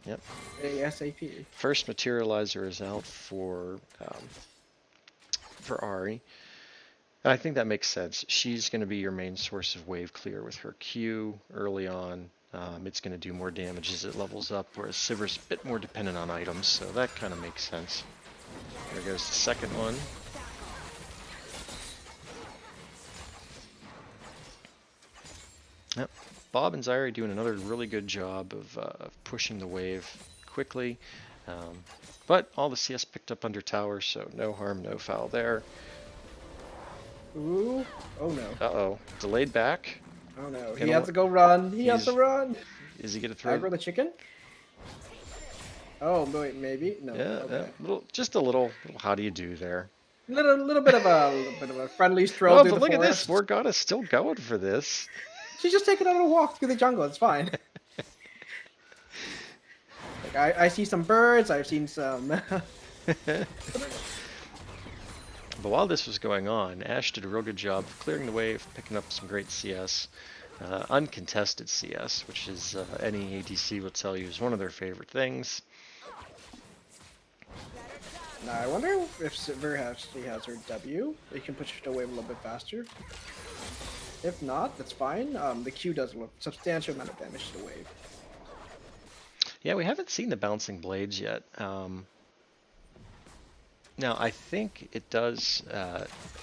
Speaker 1: Yep.
Speaker 2: ASAP.
Speaker 1: First materializer is out for Ari. And I think that makes sense. She's going to be your main source of wave clear with her Q early on. It's going to do more damage as it levels up, whereas Sivir's a bit more dependent on items, so that kind of makes sense. There goes the second one. Yep. Bob and Zyri doing another really good job of pushing the wave quickly. But all the CS picked up under tower, so no harm, no foul there.
Speaker 2: Ooh. Oh no.
Speaker 1: Uh-oh. Delayed back.
Speaker 2: Oh no. He has to go run. He has to run.
Speaker 1: Is he going to throw?
Speaker 2: Aggro the chicken? Oh, wait, maybe? No.
Speaker 1: Yeah,
Speaker 2: Okay.
Speaker 1: just a little how do you do there?
Speaker 2: Little bit of a friendly stroll
Speaker 1: Oh,
Speaker 2: through
Speaker 1: but
Speaker 2: the
Speaker 1: look at
Speaker 2: forest.
Speaker 1: this. Morgana's still going for this.
Speaker 2: She's just taking a little walk through the jungle. It's fine. Like I see some birds. I've seen some.
Speaker 1: But while this was going on, Ashe did a real good job of clearing the wave, picking up some great CS. Uncontested CS, which is any ADC will tell you is one of their favorite things.
Speaker 2: Now, I wonder if Sivir actually has her W. They can push the wave a little bit faster. If not, that's fine. The Q does a substantial amount of damage to the wave.
Speaker 1: Yeah, we haven't seen the bouncing blades yet. Now, I think it does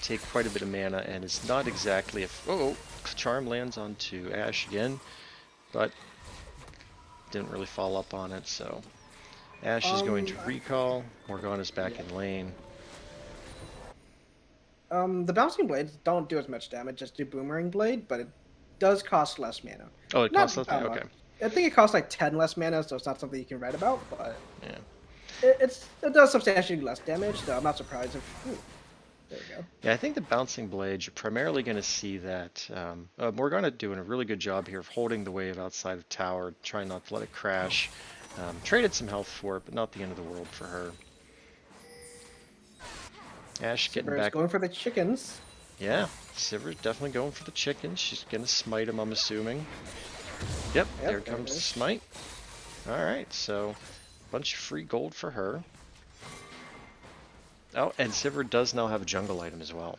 Speaker 1: take quite a bit of mana, and it's not exactly if... Oh, Charm lands onto Ashe again, but didn't really follow up on it, so... Ashe is going to recall. Morgana's back in lane.
Speaker 2: The bouncing blades don't do as much damage as the boomerang blade, but it does cost less mana.
Speaker 1: Oh, it costs less mana? Okay.
Speaker 2: I think it costs like 10 less mana, so it's not something you can write about, but...
Speaker 1: Yeah.
Speaker 2: It does substantially less damage, so I'm not surprised if... Ooh, there we go.
Speaker 1: Yeah, I think the bouncing blade, you're primarily going to see that Morgana doing a really good job here of holding the wave outside of tower, trying not to let it crash. Traded some health for it, but not the end of the world for her. Ashe getting back.
Speaker 2: Going for the chickens.
Speaker 1: Yeah, Sivir's definitely going for the chickens. She's going to smite him, I'm assuming. Yep, there comes the smite. Alright, so... bunch of free gold for her. Oh, and Sivir does now have a jungle item as well.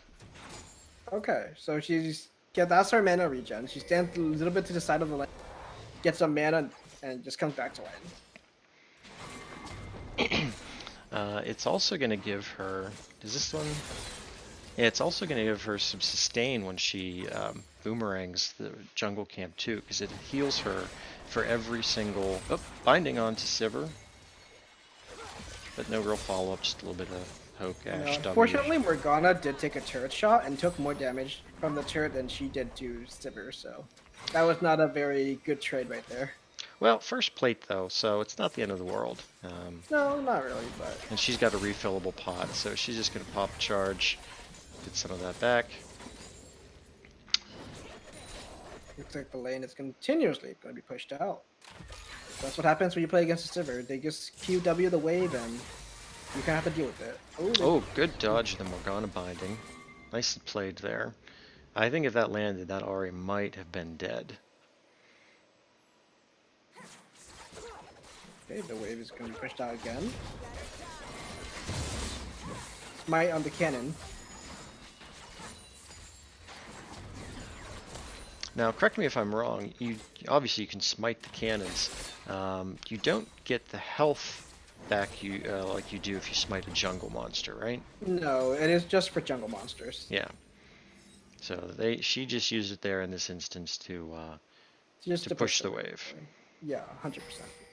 Speaker 2: Okay, so that's her mana regen. She stands a little bit to the side of the lane, gets some mana, and just comes back to lane.
Speaker 1: It's also going to give her... Does this one... Yeah, it's also going to give her some sustain when she boomerangs the jungle camp too, because it heals her for every single... Oh, binding onto Sivir. But no real follow-up, just a little bit of poke
Speaker 2: No,
Speaker 1: Ash W.
Speaker 2: unfortunately, Morgana did take a turret shot and took more damage from the turret than she did to Sivir, so that was not a very good trade right there.
Speaker 1: Well, first plate though, so it's not the end of the world.
Speaker 2: No, not really, but
Speaker 1: And she's got a refillable pot, so she's just going to pop charge, get some of that back.
Speaker 2: looks like the lane is continuously going to be pushed out. That's what happens when you play against a Sivir. They just QW the wave and you kind of have to deal with it.
Speaker 1: Oh, good dodge, the Morgana binding. Nicely played there. I think if that landed, that Ahri might have been dead.
Speaker 2: Okay, the wave is going to be pushed out again. Smite on the cannon.
Speaker 1: Now, correct me if I'm wrong. You obviously you can smite the cannons. You don't get the health back like you do if you smite a jungle monster, right?
Speaker 2: No, it is just for jungle monsters.
Speaker 1: Yeah. So she just used it there in this instance to push the wave.
Speaker 2: Yeah, 100%.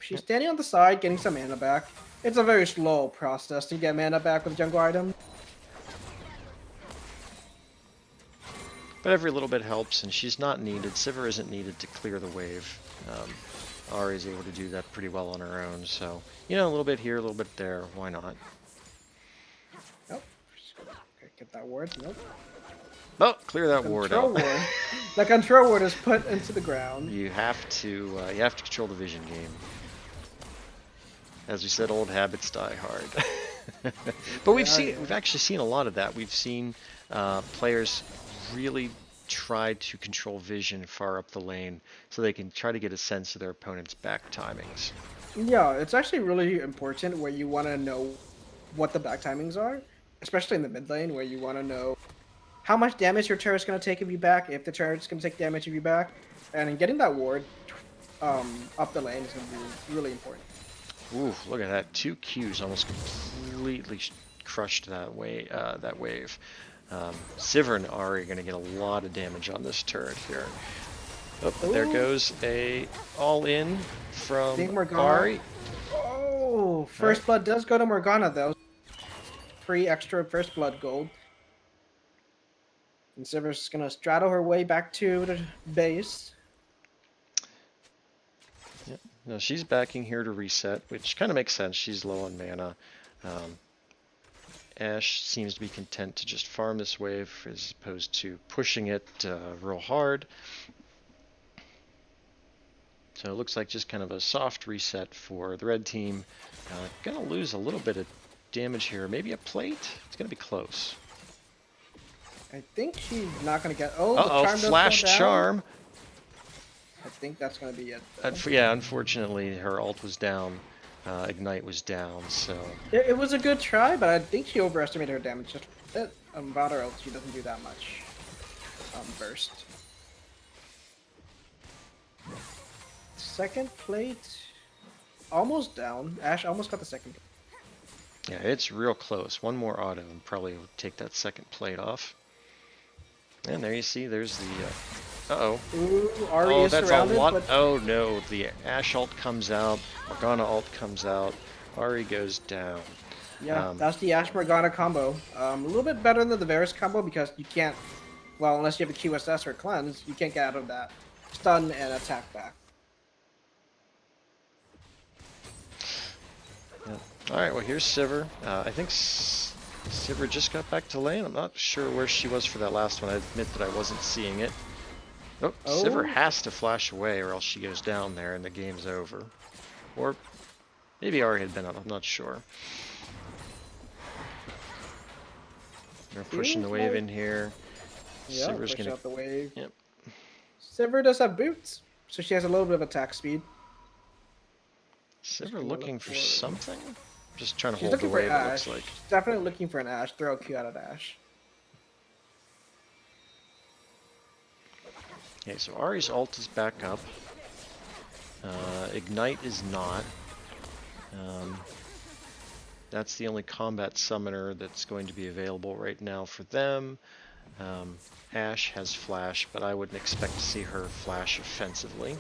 Speaker 2: She's standing on the side, getting some mana back. It's a very slow process to get mana back with jungle item.
Speaker 1: But every little bit helps, and she's not needed. Sivir isn't needed to clear the wave. Ahri is able to do that pretty well on her own, so, you know, a little bit here, a little bit there, why not?
Speaker 2: Nope. Okay, get that ward. Nope.
Speaker 1: Oh, clear that ward out.
Speaker 2: The control ward is put into the ground.
Speaker 1: You have to control the vision game. As we said, old habits die hard. But we've actually seen a lot of that. We've seen players really try to control vision far up the lane so they can try to get a sense of their opponent's back timings.
Speaker 2: Yeah, it's actually really important where you want to know what the back timings are, especially in the mid lane where you want to know how much damage your turret's going to take if you back, if the turret's going to take damage if you back, and in getting that ward up the lane is going to be really important.
Speaker 1: Ooh, look at that. 2 Qs almost completely crushed that wave. Sivir and Ahri are going to get a lot of damage on this turret here. Oh, but there goes a all-in from Ahri.
Speaker 2: Oh, first blood does go to Morgana, though. Free extra first blood gold. And Sivir's going to straddle her way back to the base.
Speaker 1: Yep. No, she's backing here to reset, which kind of makes sense. She's low on mana. Ashe seems to be content to just farm this wave as opposed to pushing it real hard. So it looks like just kind of a soft reset for the red team. Gonna lose a little bit of damage here. Maybe a plate? It's gonna be close.
Speaker 2: I think she's not going to get... Oh,
Speaker 1: uh-oh,
Speaker 2: the charm
Speaker 1: flash charm.
Speaker 2: I think that's going to be it.
Speaker 1: Yeah, unfortunately, her ult was down. Ignite was down, so...
Speaker 2: It was a good try, but I think she overestimated her damage just a bit. Without her ult, she doesn't do that much burst. Second plate... Almost down. Ashe almost got the second plate.
Speaker 1: Yeah, it's real close. One more auto and probably will take that second plate off. And there you see, there's the... Uh-oh.
Speaker 2: Ooh, Ahri is
Speaker 1: that's
Speaker 2: surrounded,
Speaker 1: a lot.
Speaker 2: but...
Speaker 1: Oh no, the Ashe ult comes out, Morgana ult comes out, Ahri goes down.
Speaker 2: Yeah, that's the Ashe Morgana combo. A little bit better than the Varus combo because you can't... Well, unless you have a QSS or Cleanse, you can't get out of that stun and attack back.
Speaker 1: Yeah. Alright, well here's Sivir. I think Sivir just got back to lane. I'm not sure where she was for that last one. I admit that I wasn't seeing it. Oh, Sivir has to flash away or else she goes down there and the game's over. Or maybe Ahri had been up, I'm not sure. They're pushing the wave in here.
Speaker 2: Yeah,
Speaker 1: Sivir's
Speaker 2: push out the wave.
Speaker 1: Yep.
Speaker 2: Sivir does have boots, so she has a little bit of attack speed.
Speaker 1: Sivir looking for something? Just trying to
Speaker 2: She's
Speaker 1: hold the wave, it
Speaker 2: Ashe.
Speaker 1: looks like.
Speaker 2: She's definitely looking for an Ashe. Throw a Q out of Ashe.
Speaker 1: Okay, so Ahri's ult is back up. Ignite is not. That's the only combat summoner that's going to be available right now for them. Ashe has flash, but I wouldn't expect to see her flash offensively.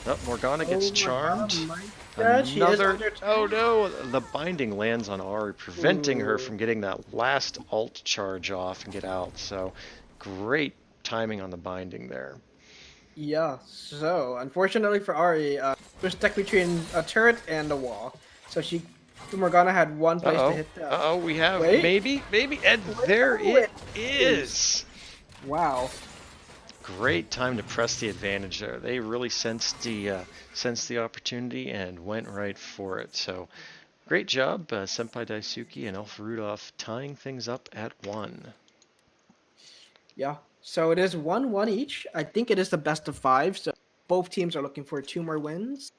Speaker 1: Oh, Morgana gets
Speaker 2: Oh my god,
Speaker 1: charmed.
Speaker 2: my god, she is
Speaker 1: Another.
Speaker 2: under
Speaker 1: Oh
Speaker 2: attack.
Speaker 1: no! The binding lands on Ari, preventing her
Speaker 2: Ooh.
Speaker 1: from getting that last ult charge off and get out. So, great timing on the binding there.
Speaker 2: Yeah, so unfortunately for Ari, was stuck between a turret and a wall. So Morgana had one
Speaker 1: Uh
Speaker 2: place to
Speaker 1: oh.
Speaker 2: hit the.
Speaker 1: Uh oh. We have
Speaker 2: Wait,
Speaker 1: maybe, and
Speaker 2: wait,
Speaker 1: there
Speaker 2: oh,
Speaker 1: it
Speaker 2: it is.
Speaker 1: is.
Speaker 2: Wow.
Speaker 1: Great time to press the advantage there. They really sensed the opportunity and went right for it. So great job, Senpai Daisuke and Alpha Rudolph tying things up at 1.
Speaker 2: Yeah. So it is 1-1 each. I think it is the best of 5. So both teams are looking for 2 more wins.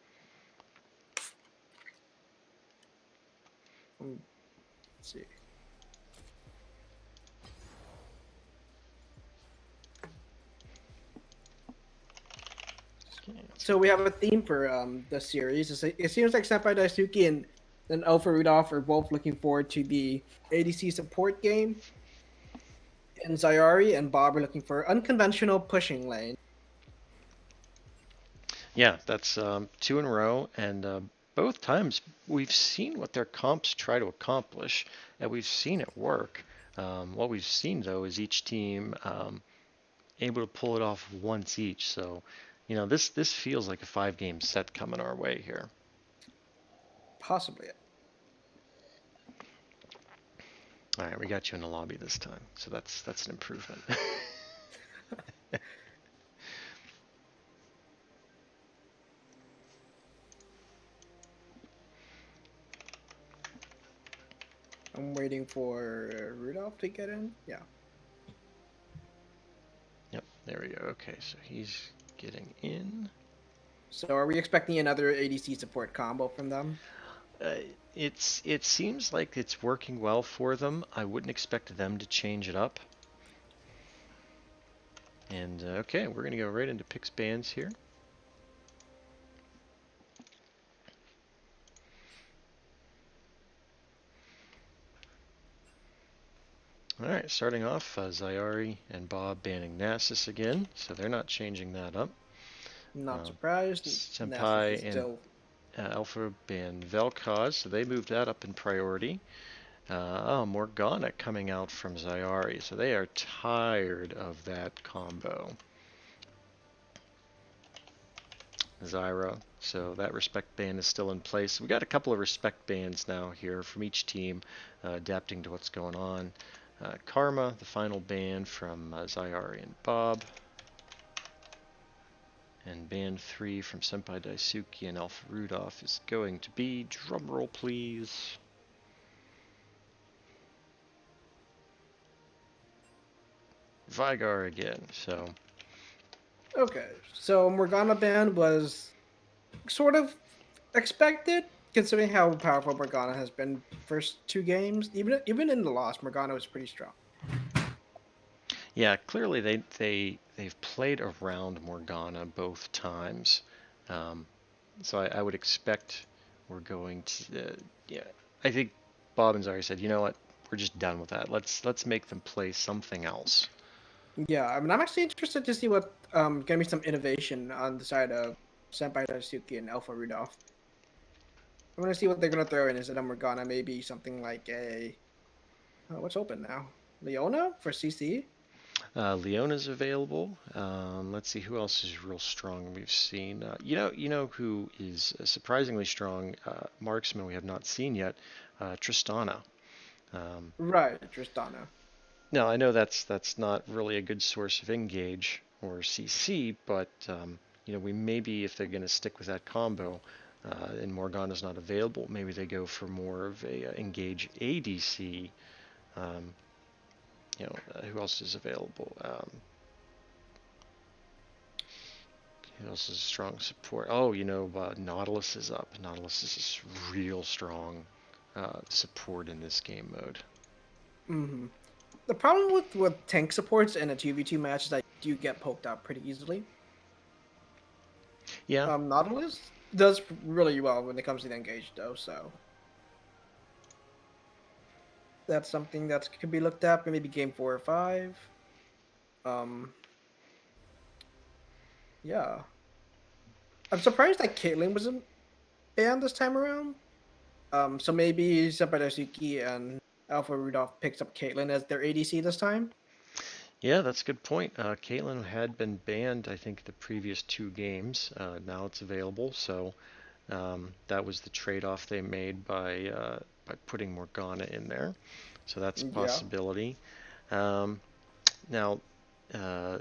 Speaker 2: Let's see. So we have a theme for the series. It seems like Senpai Daisuke and Alpha Rudolph are both looking forward to the ADC support game, and Zayari and Bob are looking for unconventional pushing lane.
Speaker 1: Yeah, that's 2 in a row, and both times we've seen what their comps try to accomplish, and we've seen it work. What we've seen though is each team able to pull it off once each. So, this feels like a 5 game set coming our way here.
Speaker 2: Possibly.
Speaker 1: All right, we got you in the lobby this time, so that's an improvement.
Speaker 2: I'm waiting for Rudolph to get in. Yeah.
Speaker 1: Yep, there we go. Okay, so he's getting in.
Speaker 2: So are we expecting another ADC support combo from them?
Speaker 1: Uh, it seems like it's working well for them. I wouldn't expect them to change it up. And okay, we're gonna go right into picks bands here. All right, starting off, Zayari and Bob banning Nasus again, so they're not changing that up.
Speaker 2: Not surprised. Nasus is
Speaker 1: Senpai and
Speaker 2: still.
Speaker 1: Alpha ban Vel'Koz, so they moved that up in priority. Morgana coming out from Zayari, so they are tired of that combo. Zyra, so that respect ban is still in place. We got a couple of respect bans now here from each team, adapting to what's going on. Karma, the final ban from Zayari and Bob. And ban 3 from Senpai Daisuke and Alpha Rudolph is going to be, drumroll please, Vigar again. So
Speaker 2: Okay. So Morgana ban was sort of expected, considering how powerful Morgana has been first 2 games. Even in the loss, Morgana was pretty strong.
Speaker 1: yeah, clearly they've played around Morgana both times. Um, so I would expect we're going to, yeah, I think Bob and Zari said, you know what, we're just done with that. Let's make them play something else.
Speaker 2: Yeah, I mean, I'm actually interested to see what gonna be some innovation on the side of Senpai Daisuke and Alpha Rudolph. I want to see what they're gonna throw in instead of Morgana. Maybe something like a what's open now? Leona for CC.
Speaker 1: Leona's available. Let's see who else is real strong. We've seen, you know who is a surprisingly strong marksman we have not seen yet, Tristana. Um,
Speaker 2: Right, Tristana.
Speaker 1: Now I know that's not really a good source of engage or CC, but we maybe if they're going to stick with that combo, and Morgana's not available, maybe they go for more of a engage ADC. Um, who else is available? Who else is strong support? Oh, Nautilus is up. Nautilus is real strong support in this game mode.
Speaker 2: Hmm. The problem with tank supports in a 2v2 match is that you get poked out pretty easily.
Speaker 1: Yeah,
Speaker 2: Nautilus does really well when it comes to the engage though, so that's something that could be looked at. Maybe game 4 or 5. Um, yeah. I'm surprised that Caitlyn wasn't banned this time around. So maybe Zapatasuki and Alpha Rudolph picks up Caitlyn as their ADC this time.
Speaker 1: Yeah, that's a good point. Caitlyn had been banned, I think, the previous two games. Now it's available, so that was the trade-off they made by putting Morgana in there. So that's a
Speaker 2: Yeah.
Speaker 1: possibility. Um, now, uh,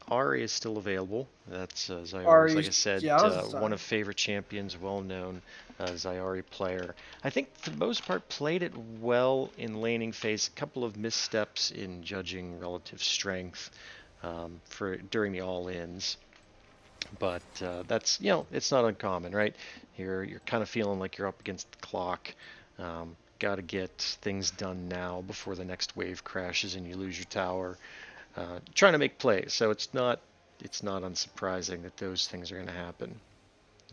Speaker 1: Ari is still available. That's Zyari's, like I
Speaker 2: Ari's
Speaker 1: said,
Speaker 2: yeah,
Speaker 1: one of favorite champions, well-known Zyari player. I think for the most part played it well in laning phase. A couple of missteps in judging relative strength for during the all-ins, but that's it's not uncommon, right? You're kind of feeling like you're up against the clock. Got to get things done now before the next wave crashes and you lose your tower. Trying to make plays, so it's not unsurprising that those things are going to happen.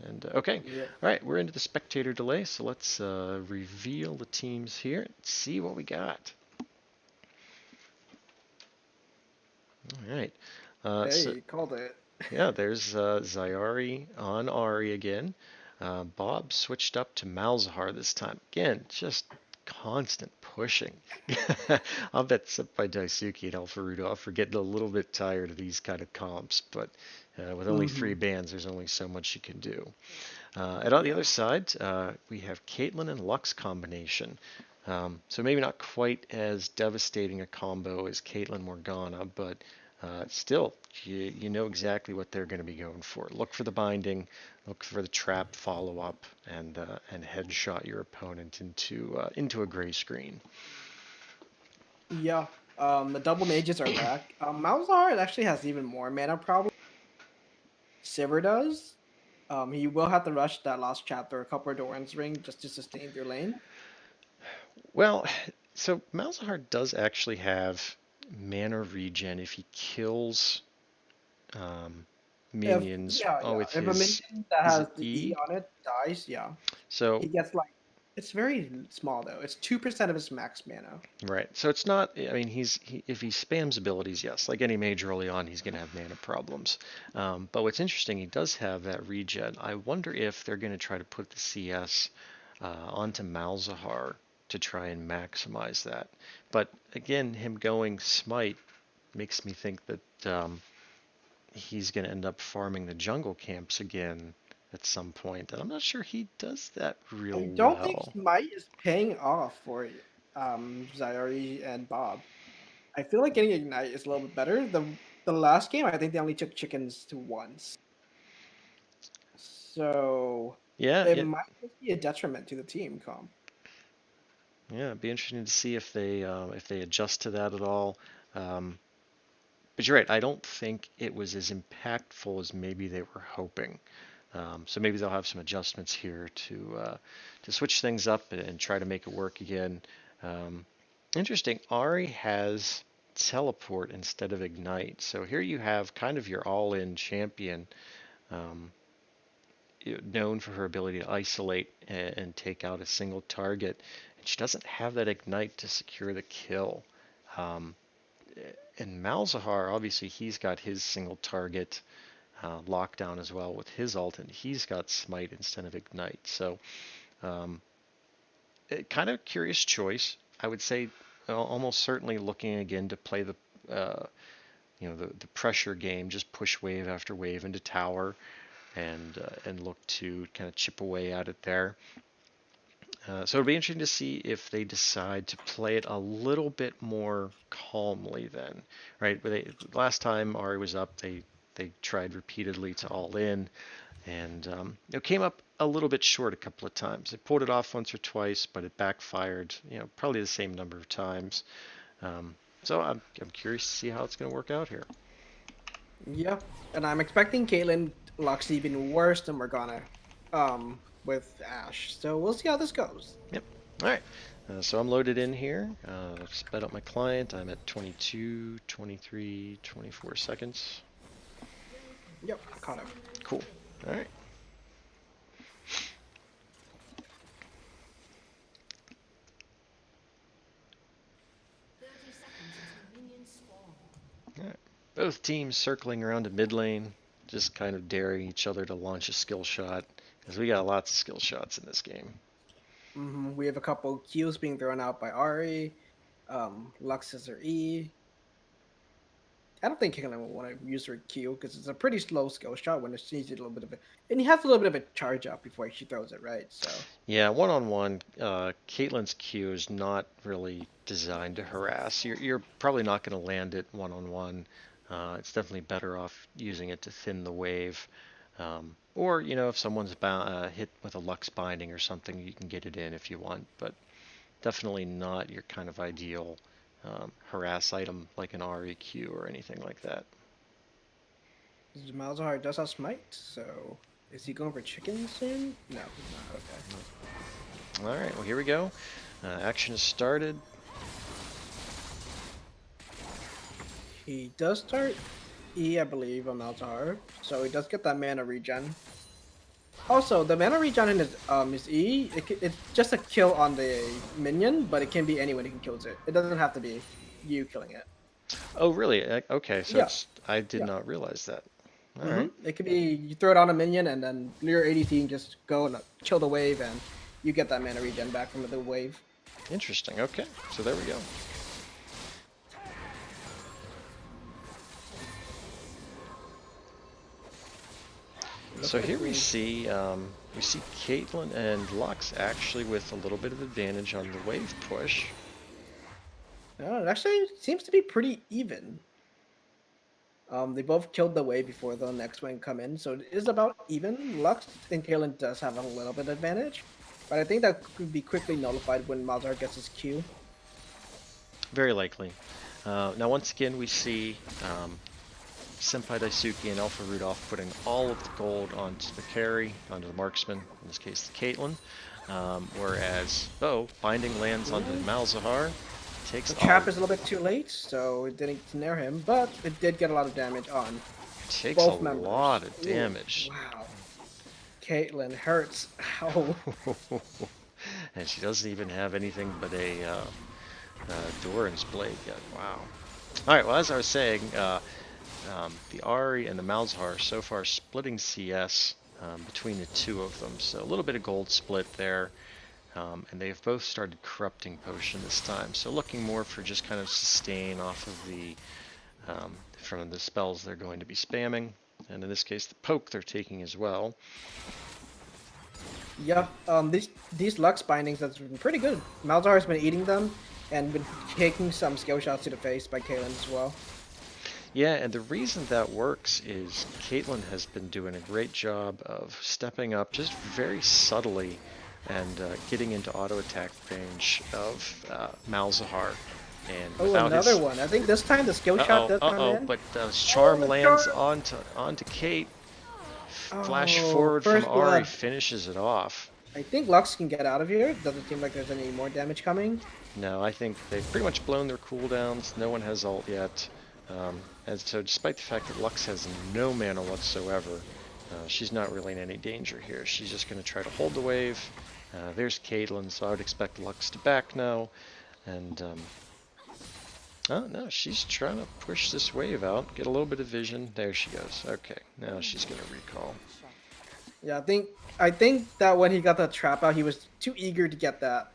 Speaker 1: And okay,
Speaker 2: yeah.
Speaker 1: all right, we're into the spectator delay, so let's reveal the teams here and see what we got. All right, so
Speaker 2: Hey, called it.
Speaker 1: yeah, there's Zyari on Ari again. Bob switched up to Malzahar this time. Again, just constant pushing. I'll bet by Daisuke and Alpha Rudolph are getting a little bit tired of these kind of comps, but with only three
Speaker 2: Mm-hmm.
Speaker 1: bans, there's only so much you can do. And on the
Speaker 2: Yeah.
Speaker 1: other side, we have Caitlyn and Lux combination. So maybe not quite as devastating a combo as Caitlyn Morgana, but still, you know exactly what they're going to be going for. Look for the binding, look for the trap follow up, and headshot your opponent into a gray screen.
Speaker 2: Yeah. The double mages are back. Malzahar actually has even more mana problem. Sivir does. He will have to rush that last chapter, a couple of Doran's ring, just to sustain their lane.
Speaker 1: Well, so Malzahar does actually have mana regen if he kills um,
Speaker 2: If
Speaker 1: minions
Speaker 2: yeah, yeah.
Speaker 1: with
Speaker 2: If a
Speaker 1: his,
Speaker 2: minion that
Speaker 1: is
Speaker 2: has
Speaker 1: it
Speaker 2: the E
Speaker 1: E?
Speaker 2: on it dies, yeah,
Speaker 1: So
Speaker 2: he gets like it's very small though. It's 2% of his max mana.
Speaker 1: right. So it's not. I mean, if he spams abilities, yes, like any mage early on, he's going to have mana problems. But what's interesting, he does have that regen. I wonder if they're going to try to put the CS onto Malzahar to try and maximize that. But again, him going smite makes me think that he's going to end up farming the jungle camps again at some point, and I'm not sure he does that real
Speaker 2: I don't think
Speaker 1: well.
Speaker 2: Smite is paying off for Zyari and Bob. I feel like getting Ignite is a little bit better. The last game, I think they only took chickens to once, so
Speaker 1: Yeah,
Speaker 2: it
Speaker 1: yeah,
Speaker 2: might just be a detriment to the team comp.
Speaker 1: yeah. It'd be interesting to see if they adjust to that at all. Um, but you're right. I don't think it was as impactful as maybe they were hoping. So maybe they'll have some adjustments here to switch things up and try to make it work again. Um, Interesting. Ari has teleport instead of ignite. So here you have kind of your all-in champion, um, known for her ability to isolate and take out a single target. And she doesn't have that ignite to secure the kill. Um, and Malzahar, obviously, he's got his single target lockdown as well with his ult, and he's got smite instead of ignite. So, um, kind of curious choice. I would say almost certainly looking again to play uh, the pressure game, just push wave after wave into tower and look to kind of chip away at it there. So it'll be interesting to see if they decide to play it a little bit more calmly then, right? Last time Ari was up, they tried repeatedly to all in, and it came up a little bit short a couple of times. They pulled it off once or twice, but it backfired, probably the same number of times. Um, so I'm curious to see how it's going to work out here.
Speaker 2: Yeah, and I'm expecting Caitlyn Lux even worse than Morgana, with Ash. So we'll see how this goes.
Speaker 1: Yep. All right. So I'm loaded in here. I've sped up my client. I'm at 22, 23, 24 seconds.
Speaker 2: Yep, caught up.
Speaker 1: Cool. All right. All right. Both teams circling around a mid lane, just kind of daring each other to launch a skill shot, because we got lots of skill shots in this game.
Speaker 2: We have a couple Qs being thrown out by Ari. Lux has her E. I don't think Caitlyn will want to use her Q because it's a pretty slow skill shot when she needs a little bit of it, and he has a little bit of a charge up before she throws it, right? So
Speaker 1: Yeah, one-on-one, Caitlyn's Q is not really designed to harass. You're probably not going to land it one-on-one. It's definitely better off using it to thin the wave. Or, if someone's hit with a Lux binding or something, you can get it in if you want. But definitely not your kind of ideal harass item like an REQ or anything like that.
Speaker 2: Malzahar does have smite. So is he going for chicken soon? No, he's not. Okay.
Speaker 1: All right, well, here we go. Action has started.
Speaker 2: He does start E, I believe, on Malzahar, so he does get that mana regen. Also, the mana regen in his E, it's just a kill on the minion, but it can be anyone who kills it. It doesn't have to be you killing it.
Speaker 1: Oh, really? Okay, so
Speaker 2: Yeah,
Speaker 1: I did
Speaker 2: yeah.
Speaker 1: not realize that. All right.
Speaker 2: It could be you throw it on a minion, and then your ADC can just go and kill the wave, and you get that mana regen back from the wave.
Speaker 1: Interesting. Okay, so there we go. So here we see Caitlyn and Lux actually with a little bit of advantage on the wave push.
Speaker 2: It actually seems to be pretty even. They both killed the wave before the next one come in, so it is about even. Lux and Caitlyn does have a little bit of advantage, but I think that could be quickly nullified when Malzahar gets his Q.
Speaker 1: Very likely. Now once again we see Senpai Daisuke and Alpha Rudolph putting all of the gold onto the carry, onto the marksman, in this case the Caitlyn, whereas binding lands onto Malzahar.
Speaker 2: The trap is a little bit too late, so it didn't snare him, but it did get a lot of damage on
Speaker 1: takes
Speaker 2: both
Speaker 1: a
Speaker 2: members.
Speaker 1: lot of damage.
Speaker 2: Ooh, wow. Caitlyn hurts. Ow.
Speaker 1: And she doesn't even have anything but a Doran's blade yet. Wow. Alright, well, as I was saying, the Ari and the Malzahar so far splitting CS between the two of them. So a little bit of gold split there. And they've both started corrupting potion this time. So looking more for just kind of sustain off of the from the spells they're going to be spamming. And in this case, the poke they're taking as well.
Speaker 2: Yeah, these Lux bindings that's been pretty good. Malzahar's been eating them and been taking some skill shots to the face by Caitlyn as well.
Speaker 1: Yeah, and the reason that works is Caitlyn has been doing a great job of stepping up just very subtly and getting into auto attack range of Malzahar. And
Speaker 2: another one. I think this time the skill shot does come in.
Speaker 1: But charm lands onto Kate. Flash forward from Ari finishes it off.
Speaker 2: I think Lux can get out of here. Doesn't seem like there's any more damage coming.
Speaker 1: No, I think they've pretty much blown their cooldowns. No one has ult yet. And so despite the fact that Lux has no mana whatsoever, she's not really in any danger here. She's just going to try to hold the wave. There's Caitlyn, so I would expect Lux to back now. And, oh no, she's trying to push this wave out, get a little bit of vision. There she goes. Okay, now she's going to recall.
Speaker 2: Yeah, I think that when he got the trap out, he was too eager to get that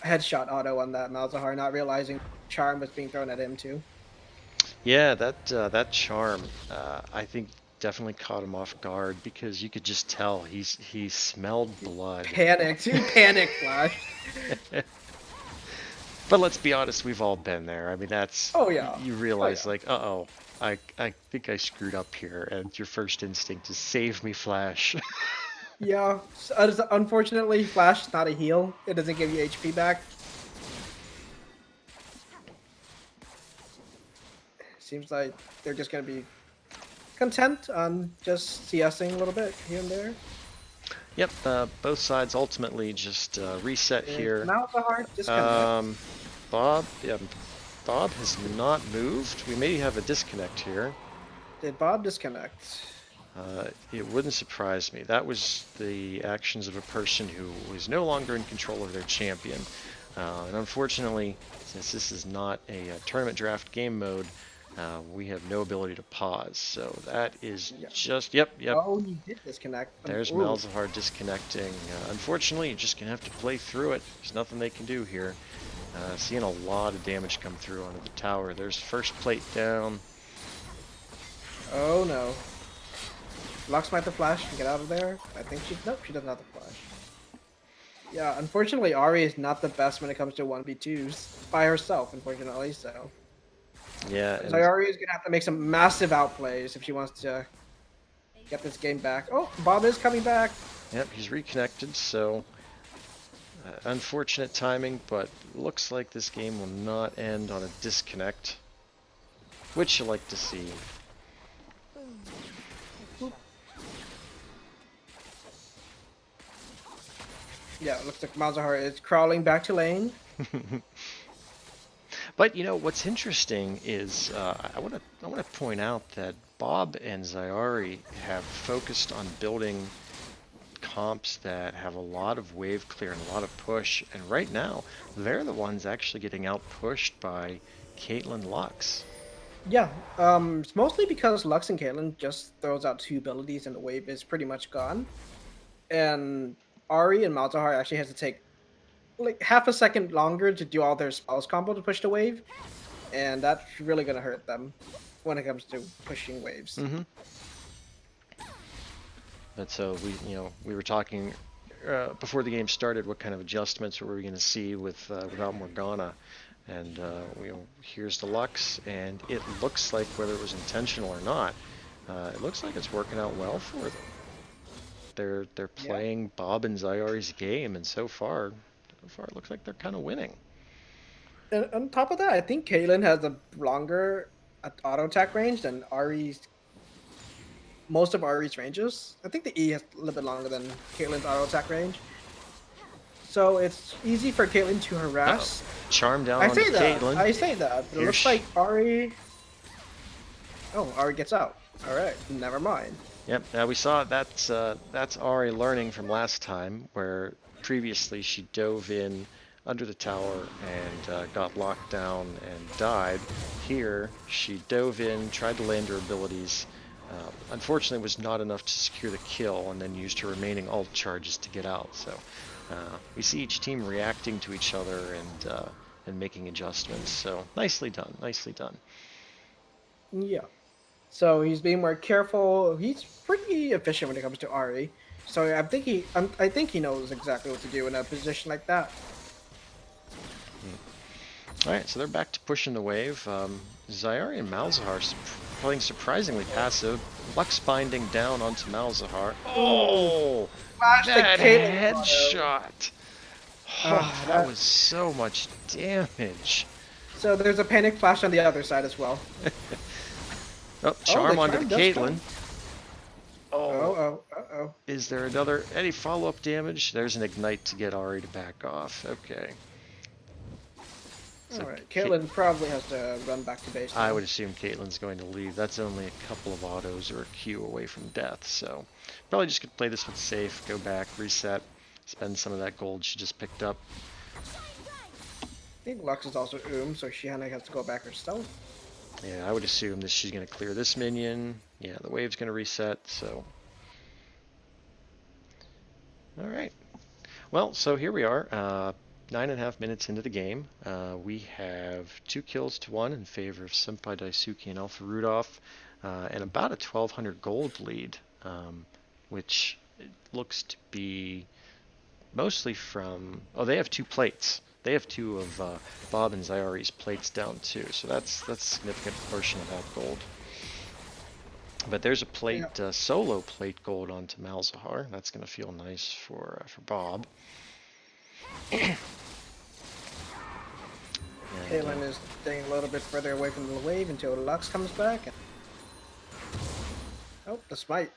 Speaker 2: headshot auto on that Malzahar, not realizing charm was being thrown at him too.
Speaker 1: Yeah, that charm, I think definitely caught him off guard because you could just tell he smelled blood.
Speaker 2: Panicked, he panic flashed.
Speaker 1: But let's be honest, we've all been there. I mean, that's you realize like, I think I screwed up here, and your first instinct is save me, Flash.
Speaker 2: Yeah, unfortunately, Flash is not a heal. It doesn't give you HP back. Seems like they're just gonna be content on just CSing a little bit here and there.
Speaker 1: Yep, both sides ultimately just reset here.
Speaker 2: Malzahar disconnect.
Speaker 1: Bob has not moved. We may have a disconnect here.
Speaker 2: Did Bob disconnect?
Speaker 1: It wouldn't surprise me. That was the actions of a person who was no longer in control of their champion. And unfortunately, since this is not a tournament draft game mode, we have no ability to pause. So that is
Speaker 2: Yeah.
Speaker 1: just, yep.
Speaker 2: Oh, he did disconnect.
Speaker 1: There's
Speaker 2: Ooh.
Speaker 1: Malzahar disconnecting. Unfortunately, you're just going to have to play through it. There's nothing they can do here. Seeing a lot of damage come through onto the tower. There's first plate down.
Speaker 2: Oh no. Lux might have flash and get out of there. I think nope, she doesn't have the flash. Yeah, unfortunately, Ari is not the best when it comes to 1v2s by herself, unfortunately, so.
Speaker 1: Yeah, and
Speaker 2: Zayari is going to have to make some massive outplays if she wants to get this game back. Oh, Bob is coming back.
Speaker 1: yep, he's reconnected, so unfortunate timing, but looks like this game will not end on a disconnect, which you like to see.
Speaker 2: Yeah, it looks like Malzahar is crawling back to lane.
Speaker 1: But you know what's interesting is I want to point out that Bob and Zayari have focused on building comps that have a lot of wave clear and a lot of push, and right now they're the ones actually getting out pushed by Caitlyn Lux.
Speaker 2: Yeah, it's mostly because Lux and Caitlyn just throws out 2 abilities and the wave is pretty much gone. And Ari and Malzahar actually has to take like half a second longer to do all their spells combo to push the wave, and that's really gonna hurt them when it comes to pushing waves.
Speaker 1: Mm-hmm. But so we were talking before the game started what kind of adjustments were we going to see without Morgana, and here's the Lux, and it looks like whether it was intentional or not, it looks like it's working out well for them. They're playing Bob and Zayari's game, and so far it looks like they're kind of winning.
Speaker 2: And on top of that, I think Caitlyn has a longer auto attack range than Ari's. Most of Ari's ranges. I think the E has a little bit longer than Caitlyn's auto attack range. So it's easy for Caitlyn to harass.
Speaker 1: Charm down
Speaker 2: I
Speaker 1: onto
Speaker 2: say that.
Speaker 1: Caitlyn.
Speaker 2: I say that. But it looks like Ari. Oh, Ari gets out. All right, never mind.
Speaker 1: Yep. Now we saw that's Ari learning from last time, where previously she dove in under the tower and got locked down and died. Here she dove in, tried to land her abilities. Unfortunately, was not enough to secure the kill, and then used her remaining ult charges to get out. So we see each team reacting to each other and making adjustments. So nicely done, nicely done.
Speaker 2: Yeah. So he's being more careful. He's pretty efficient when it comes to Ari. So I think he knows exactly what to do in a position like that.
Speaker 1: All right, so they're back to pushing the wave. Zayari and Malzahar playing surprisingly passive. Lux binding down onto Malzahar. Oh, that headshot! Oh, that was so much damage.
Speaker 2: So there's a panic flash on the other side as well.
Speaker 1: Oh, charm onto the Caitlyn.
Speaker 2: Oh.
Speaker 1: Is there any follow-up damage? There's an ignite to get Ari to back off. Okay.
Speaker 2: So alright, Caitlyn probably has to run back to base now.
Speaker 1: I would assume Caitlyn's going to leave. That's only a couple of autos or a Q away from death, so probably just gonna play this one safe, go back, reset, spend some of that gold she just picked up.
Speaker 2: I think Lux is also so she has to go back herself.
Speaker 1: Yeah, I would assume that she's gonna clear this minion. Yeah, the wave's gonna reset, so. Alright. Well, so here we are. 9.5 minutes into the game. We have 2 kills to 1 in favor of Senpai Daisuke and Alpha Rudolph, and about a 1,200 gold lead, which looks to be mostly from. Oh, they have 2 plates. They have 2 of Bob and Zayari's plates down too, so that's a significant portion of that gold. But there's a plate, solo plate gold onto Malzahar. That's going to feel nice for Bob.
Speaker 2: Caitlyn is staying a little bit further away from the wave until Lux comes back. Oh, the smite.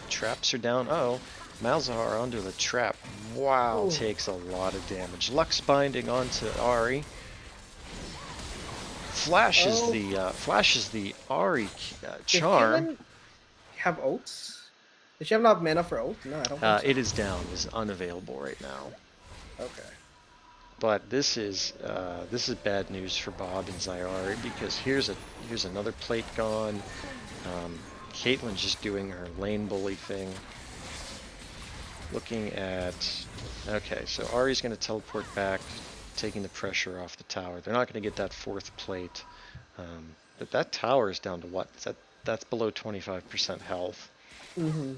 Speaker 1: Traps are down. Oh, Malzahar onto the trap. Wow,
Speaker 2: Ooh.
Speaker 1: Takes a lot of damage. Lux binding onto Ari. Flashes the Ari charm.
Speaker 2: Does Caitlyn have ults? Does she have enough mana for ult? No, I don't think so.
Speaker 1: It is down. Is unavailable right now.
Speaker 2: Okay.
Speaker 1: But this is bad news for Bob and Zyari because here's another plate gone. Caitlyn's just doing her lane bully thing. Looking at, okay, so Ari's going to teleport back, taking the pressure off the tower. They're not going to get that fourth plate, but that tower is down to what? That's below 25% health.
Speaker 2: Mm-hmm.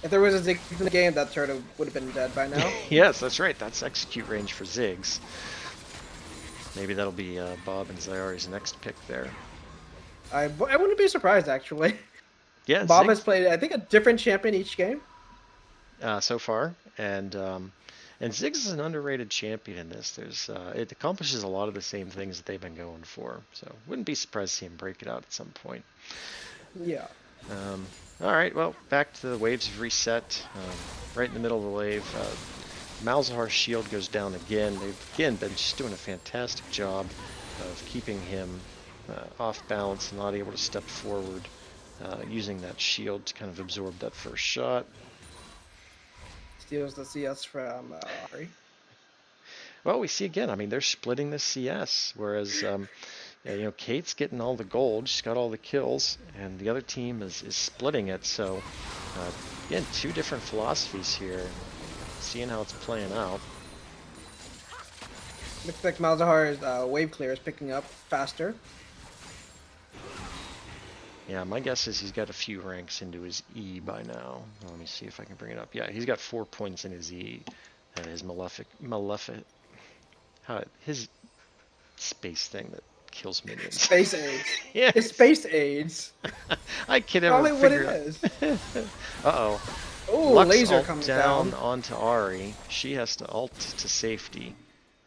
Speaker 2: If there was a Ziggs in the game, that turtle would have been dead by now.
Speaker 1: Yes, that's right. That's execute range for Ziggs. Maybe that'll be Bob and Zyari's next pick there.
Speaker 2: I wouldn't be surprised, actually.
Speaker 1: Yeah,
Speaker 2: Bob
Speaker 1: Ziggs
Speaker 2: has played, I think, a different champion each game.
Speaker 1: so far, and Ziggs is an underrated champion in this. It accomplishes a lot of the same things that they've been going for, so wouldn't be surprised to see him break it out at some point.
Speaker 2: Yeah.
Speaker 1: All right, well, back to the waves have reset. Right in the middle of the wave, Malzahar's shield goes down again. They've again been just doing a fantastic job of keeping him off balance and not able to step forward, using that shield to kind of absorb that first shot.
Speaker 2: Steals the CS from Ari.
Speaker 1: Well, we see again. I mean, they're splitting the CS, whereas Kate's getting all the gold. She's got all the kills, and the other team is splitting it. So again, two different philosophies here. Seeing how it's playing out.
Speaker 2: Looks like Malzahar's wave clear is picking up faster.
Speaker 1: Yeah, my guess is he's got a few ranks into his E by now. Let me see if I can bring it up. Yeah, he's got 4 points in his E. His his space thing that kills minions.
Speaker 2: Space AIDS.
Speaker 1: Yeah,
Speaker 2: It's space AIDS.
Speaker 1: I can never
Speaker 2: Probably what it
Speaker 1: figure
Speaker 2: is.
Speaker 1: Uh-oh.
Speaker 2: Oh,
Speaker 1: Lux
Speaker 2: laser
Speaker 1: ult
Speaker 2: comes
Speaker 1: down
Speaker 2: down.
Speaker 1: onto Ari. She has to ult to safety.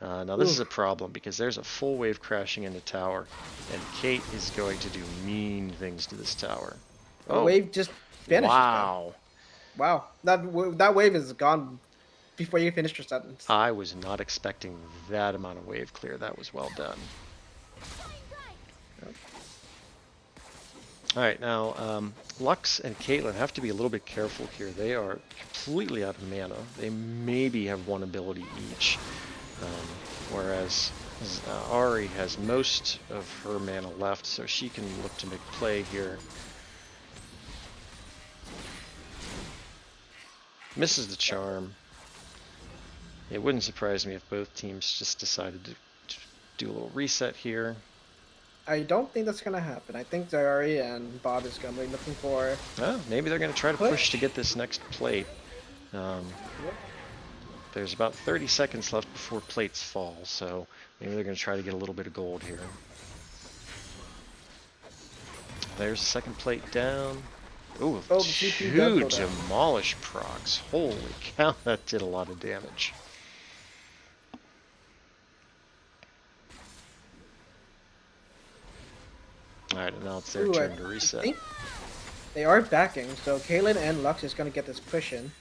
Speaker 1: Now this is a problem because there's a full wave crashing into tower, and Kate is going to do mean things to this tower.
Speaker 2: The wave just vanishes.
Speaker 1: Wow.
Speaker 2: Wow. That wave is gone before you finish your sentence.
Speaker 1: I was not expecting that amount of wave clear. That was well done. All right, now Lux and Caitlyn have to be a little bit careful here. They are completely out of mana. They maybe have one ability each, whereas Ari has most of her mana left, so she can look to make a play here. Misses the charm. It wouldn't surprise me if both teams just decided to do a little reset here.
Speaker 2: I don't think that's going to happen. I think Zyari and Bob is going to be looking for...
Speaker 1: Oh, maybe they're going to try to push to get this next plate. There's about 30 seconds left before plates fall, so maybe they're going to try to get a little bit of gold here. There's the second plate down. Ooh, two demolish procs. Holy cow, that did a lot of damage. Alright, now it's their turn to reset.
Speaker 2: They are backing, so Caitlyn and Lux is going to get this push in.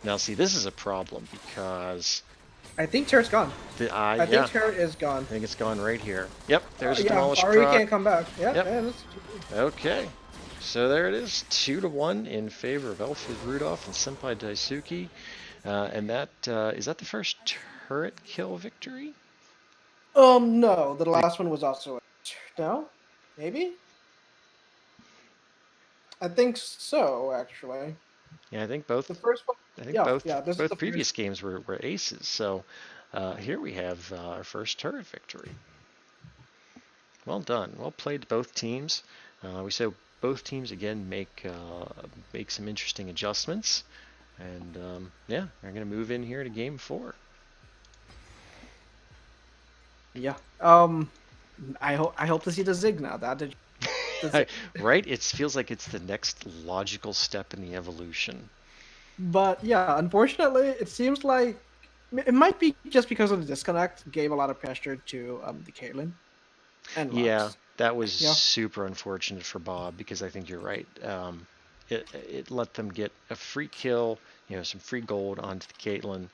Speaker 1: Now, see, this is a problem because...
Speaker 2: I think turret's gone. I think turret is gone.
Speaker 1: I think it's gone right here. Yep, there's a demolished proc.
Speaker 2: Ari can't come back. Yep. Man,
Speaker 1: okay, so there it is. 2-1 in favor of Alfred Rudolph and Senpai Daisuke. And that is that the first turret kill victory?
Speaker 2: No. The last one was also no? Maybe? I think so, actually.
Speaker 1: Yeah, I think both.
Speaker 2: The first one.
Speaker 1: I think both previous games were aces. So here we have our first turret victory. Well done. Well played to both teams. We saw both teams again make some interesting adjustments, and yeah, they're going to move in here to game 4.
Speaker 2: Yeah. I hope to see the Zig now.
Speaker 1: Right? It feels like it's the next logical step in the evolution.
Speaker 2: But yeah, unfortunately, it seems like it might be just because of the disconnect gave a lot of pressure to the Caitlyn and Lux.
Speaker 1: Yeah, that was super unfortunate for Bob because I think you're right. It let them get a free kill, some free gold onto the Caitlyn,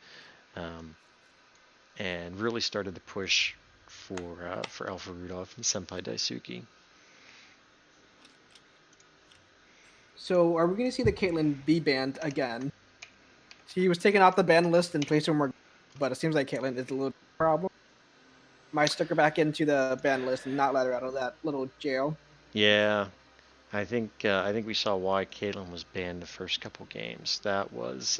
Speaker 1: and really started the push for Alpha Rudolph and Senpai Daisuke.
Speaker 2: So, are we going to see the Caitlyn be banned again? She was taken off the ban list and placed somewhere. but it seems like Caitlyn is a little problem. Might stick her back into the ban list and not let her out of that little jail.
Speaker 1: Yeah, I think we saw why Caitlyn was banned the first couple games. That was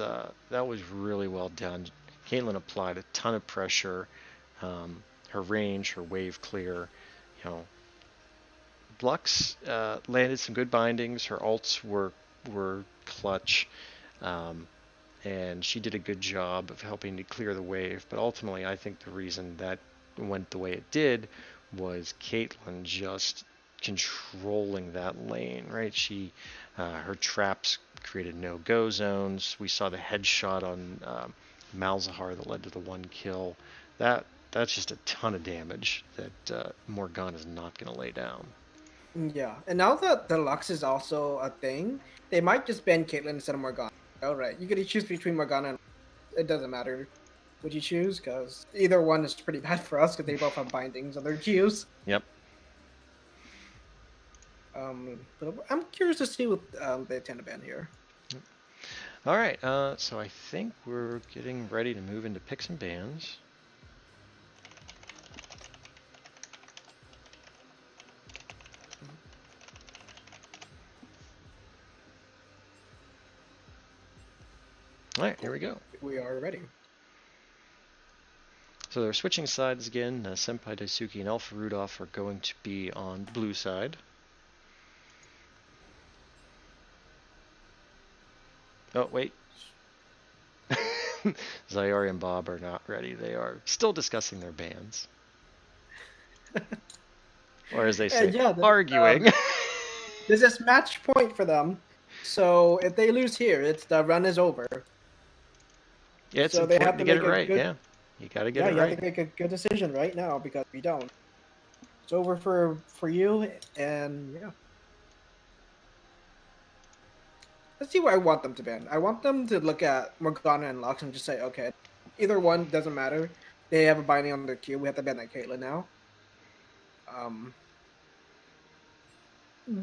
Speaker 1: really well done. Caitlyn applied a ton of pressure. Her range, her wave clear, you know, Blux landed some good bindings. Her ults were clutch, um, and she did a good job of helping to clear the wave. But ultimately, I think the reason that went the way it did was Caitlyn just controlling that lane. Right, her traps created no-go zones. We saw the headshot on Malzahar that led to the one kill. That's just a ton of damage that Morgana's not going to lay down.
Speaker 2: Yeah, and now that the Lux is also a thing, they might just ban Caitlyn instead of Morgana. All right, you could choose between Morgana and it doesn't matter what you choose because either one is pretty bad for us because they both have bindings on their Qs.
Speaker 1: Yep.
Speaker 2: But I'm curious to see what they tend to ban here.
Speaker 1: All right. So I think we're getting ready to move into picks and bans. All right, here we go.
Speaker 2: We are ready.
Speaker 1: So they're switching sides again. Senpai Daisuke and Alpha Rudolph are going to be on the blue side. Oh, wait. Zayari and Bob are not ready. They are still discussing their bans. Or as they say,
Speaker 2: Yeah,
Speaker 1: arguing.
Speaker 2: this is match point for them. So if they lose here, it's the run is over.
Speaker 1: Yeah, it's
Speaker 2: So they have
Speaker 1: important to
Speaker 2: to
Speaker 1: get it
Speaker 2: make a
Speaker 1: right.
Speaker 2: good.
Speaker 1: Yeah, you got to get
Speaker 2: Yeah,
Speaker 1: it
Speaker 2: you have to
Speaker 1: right.
Speaker 2: make a good decision right now because we don't. It's over for you, and yeah. Let's see what I want them to ban. I want them to look at Morgana and Lux and just say, okay, either one doesn't matter. They have a binding on their Q. We have to ban that Caitlyn now. Um,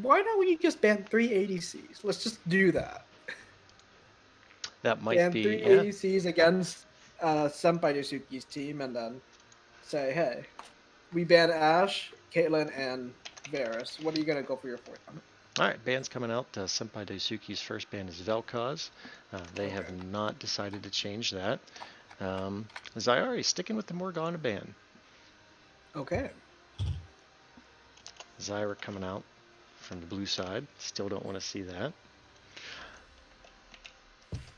Speaker 2: why don't we just ban 3 ADCs? Let's just do that.
Speaker 1: That might
Speaker 2: Ban
Speaker 1: be,
Speaker 2: three
Speaker 1: yeah.
Speaker 2: ADCs against Senpai Yosuke's team, and then say, hey, we ban Ashe, Caitlyn, and Varus. What are you gonna go for your fourth one?
Speaker 1: All right, bands coming out. Senpai Daisuke's first band is Vel'Koz. They have
Speaker 2: Okay.
Speaker 1: not decided to change that. Zayari sticking with the Morgana ban.
Speaker 2: Okay.
Speaker 1: Zyra coming out from the blue side. Still don't want to see that.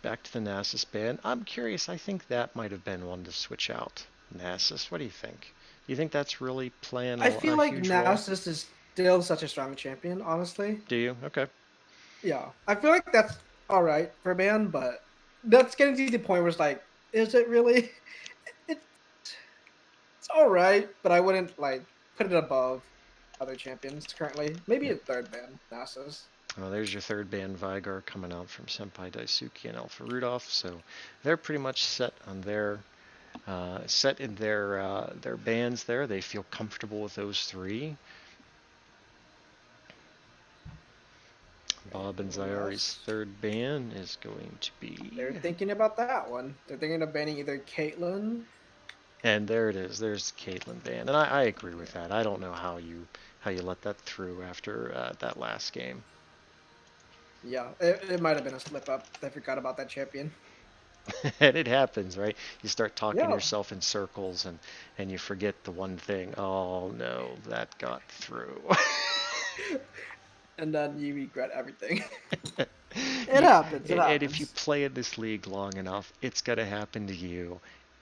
Speaker 1: Back to the Nasus ban. I'm curious. I think that might have been one to switch out. Nasus, what do you think? Do you think that's really playing
Speaker 2: I
Speaker 1: a
Speaker 2: feel like
Speaker 1: huge role?
Speaker 2: Nasus is still such a strong champion, honestly.
Speaker 1: Do you? Okay.
Speaker 2: Yeah. I feel like that's all right for ban, but that's getting to the point where it's like, is it really? It's it's all right, but I wouldn't like put it above other champions currently. Maybe a third ban, Nasus.
Speaker 1: There's your third band, Vigar, coming out from Senpai Daisuke and Alpha Rudolph. So they're pretty much set on set in their bands there. They feel comfortable with those three. Bob and
Speaker 2: Anyone
Speaker 1: Zayari's
Speaker 2: else?
Speaker 1: third ban is going to be,
Speaker 2: They're thinking about that one. They're thinking of banning either Caitlyn.
Speaker 1: and there it is. There's the Caitlyn ban, and I agree with
Speaker 2: Yeah.
Speaker 1: that. I don't know how you let that through after that last game.
Speaker 2: Yeah, it might have been a slip up. I forgot about that champion.
Speaker 1: And it happens, right? You start talking
Speaker 2: Yeah.
Speaker 1: yourself in circles, and you forget the one thing. Oh no, that got through.
Speaker 2: And then you regret everything. It
Speaker 1: you,
Speaker 2: happens. It
Speaker 1: and if you
Speaker 2: happens.
Speaker 1: play in this league long enough, it's gonna happen to you.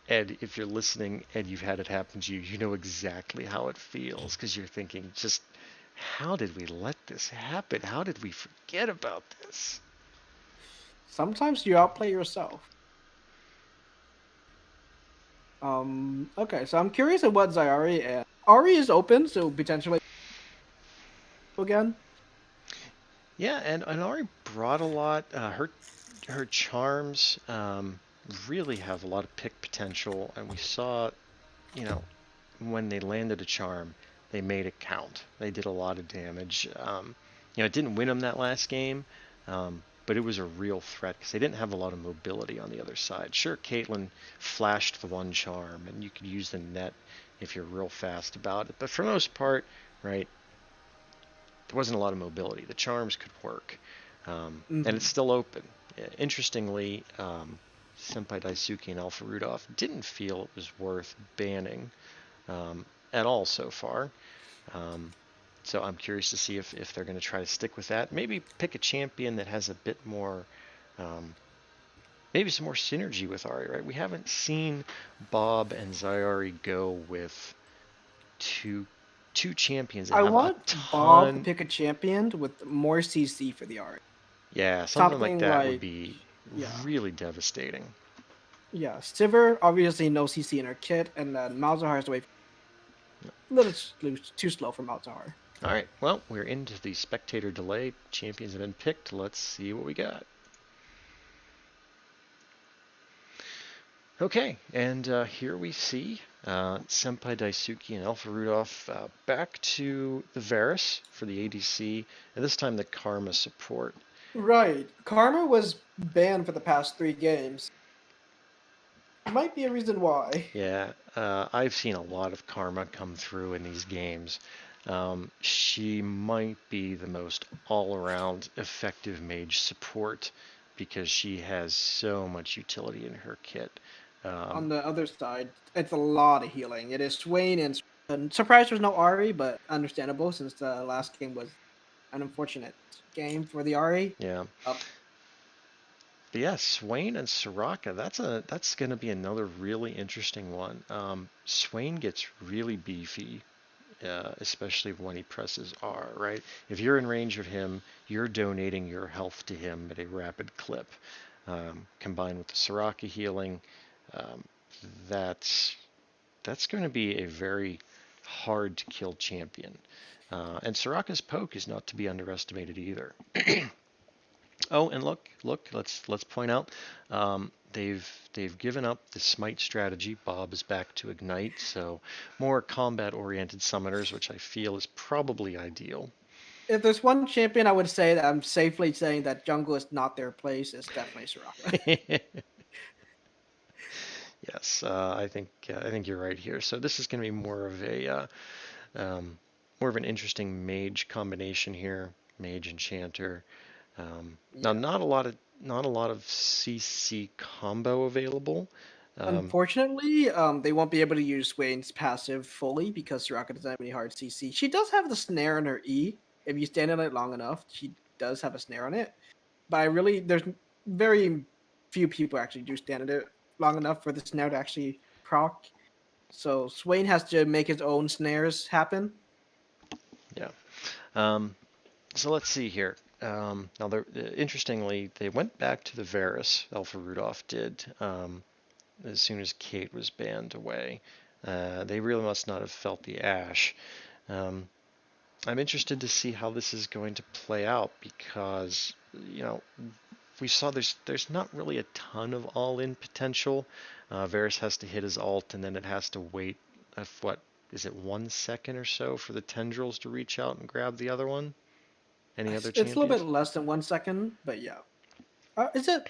Speaker 1: And if you're listening and you've had it happen to you, you know exactly how it feels because you're thinking, just how did we let this happen? How did we forget about this?
Speaker 2: Sometimes you outplay yourself. Okay, so I'm curious at what Zayari and Ari is open, so potentially again.
Speaker 1: Yeah, and Ari brought a lot. Her charms really have a lot of pick potential, and we saw, you know, when they landed a charm, they made it count. They did a lot of damage. It didn't win them that last game, but it was a real threat because they didn't have a lot of mobility on the other side. Sure, Caitlyn flashed the one charm, and you could use the net if you're real fast about it, but for the most part, right, there wasn't a lot of mobility. The charms could work, and it's
Speaker 2: Mhm.
Speaker 1: still open. Interestingly, Senpai Daisuke and Alpha Rudolph didn't feel it was worth banning at all so far. Um, so I'm curious to see if they're going to try to stick with that. Maybe pick a champion that has a bit more, um, maybe some more synergy with Ari, right? We haven't seen Bob and Zayari go with two two champions that
Speaker 2: I
Speaker 1: have a
Speaker 2: want Bob to
Speaker 1: ton.
Speaker 2: pick a champion with more CC for the art.
Speaker 1: Yeah, something like
Speaker 2: Something
Speaker 1: that would
Speaker 2: like,
Speaker 1: be
Speaker 2: yeah,
Speaker 1: really devastating.
Speaker 2: yeah. Sivir obviously no CC in her kit, and then Malzahar is the way a little too slow for Malzahar.
Speaker 1: All right, well, we're into the spectator delay. Champions have been picked. Let's see what we got. Okay, and here we see Senpai Daisuke and Alpha Rudolph back to the Varus for the ADC, and this time the Karma support.
Speaker 2: Right. Karma was banned for the past 3 games. Might be a reason why.
Speaker 1: Yeah, I've seen a lot of Karma come through in these games. She might be the most all-around effective mage support because she has so much utility in her kit.
Speaker 2: On
Speaker 1: Um,
Speaker 2: the other side, it's a lot of healing. It is Swain and surprised there's no Ari, but understandable since the last game was an unfortunate game for the Ari.
Speaker 1: yeah,
Speaker 2: Um,
Speaker 1: but yeah, Swain and Soraka. That's going to be another really interesting one. Swain gets really beefy, especially when he presses R. Right? If you're in range of him, you're donating your health to him at a rapid clip. Combined with the Soraka healing, um, that's that's going to be a very hard to kill champion. And Soraka's poke is not to be underestimated either. Oh, and look, let's point out they've given up the smite strategy. Bob is back to ignite, so more combat-oriented summoners, which I feel is probably ideal.
Speaker 2: if there's one champion I would say that I'm safely saying that jungle is not their place, it's definitely Soraka.
Speaker 1: Yes, I think you're right here. So this is going to be um, more of an interesting mage combination here, mage enchanter. Now,
Speaker 2: Yeah.
Speaker 1: not a lot of CC combo available. Um,
Speaker 2: Unfortunately, they won't be able to use Swain's passive fully because Soraka doesn't have any hard CC. She does have the snare in her E. If you stand on it long enough, she does have a snare on it. But there's very few people actually do stand on it long enough for the snare to actually proc. So Swain has to make his own snares happen.
Speaker 1: yeah. Um, so let's see here. Now, interestingly, they went back to the Varus. Alpha Rudolph did as soon as Kate was banned away. They really must not have felt the ash. Um, I'm interested to see how this is going to play out because you know we saw there's not really a ton of all-in potential. Varus has to hit his ult and then it has to wait. What is it? 1 second or so for the tendrils to reach out and grab the other one. Any other
Speaker 2: It's a little bit
Speaker 1: champions?
Speaker 2: less than 1 second, but yeah. Is it?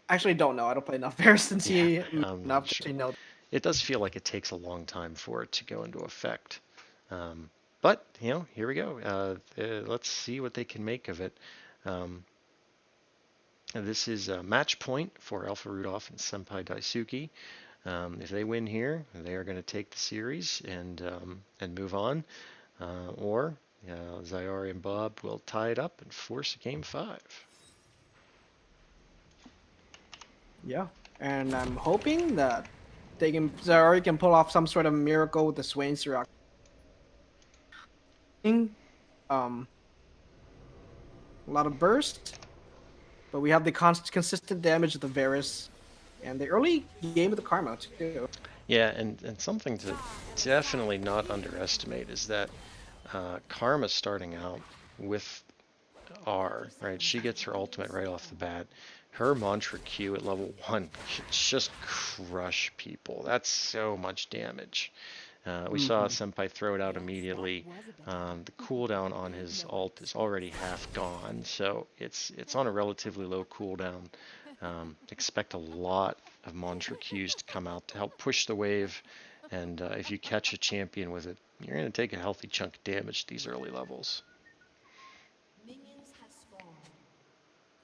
Speaker 2: Actually, don't know. I don't play enough Bears since
Speaker 1: Yeah,
Speaker 2: he
Speaker 1: I'm not
Speaker 2: enough to
Speaker 1: sure.
Speaker 2: actually know.
Speaker 1: It does feel like it takes a long time for it to go into effect. Um, but here we go. Let's see what they can make of it. Um, this is a match point for Alpha Rudolph and Senpai Daisuke. If they win here, they are going to take the series and move on. Or Zayari and Bob will tie it up and force a game 5.
Speaker 2: Yeah, and I'm hoping that Zari can pull off some sort of miracle with the Swain Sirak. Um, a lot of burst, but we have the consistent damage of the Varus and the early game of the Karma too.
Speaker 1: Yeah, and something to definitely not underestimate is that Karma starting out with R, right? She gets her ultimate right off the bat. Her mantra Q at level 1 can just crush people. That's so much damage. We saw Senpai throw it out immediately. The cooldown on his ult is already half gone, so it's on a relatively low cooldown. Expect a lot of Mantra Qs to come out to help push the wave, and if you catch a champion with it, you're going to take a healthy chunk of damage at these early levels.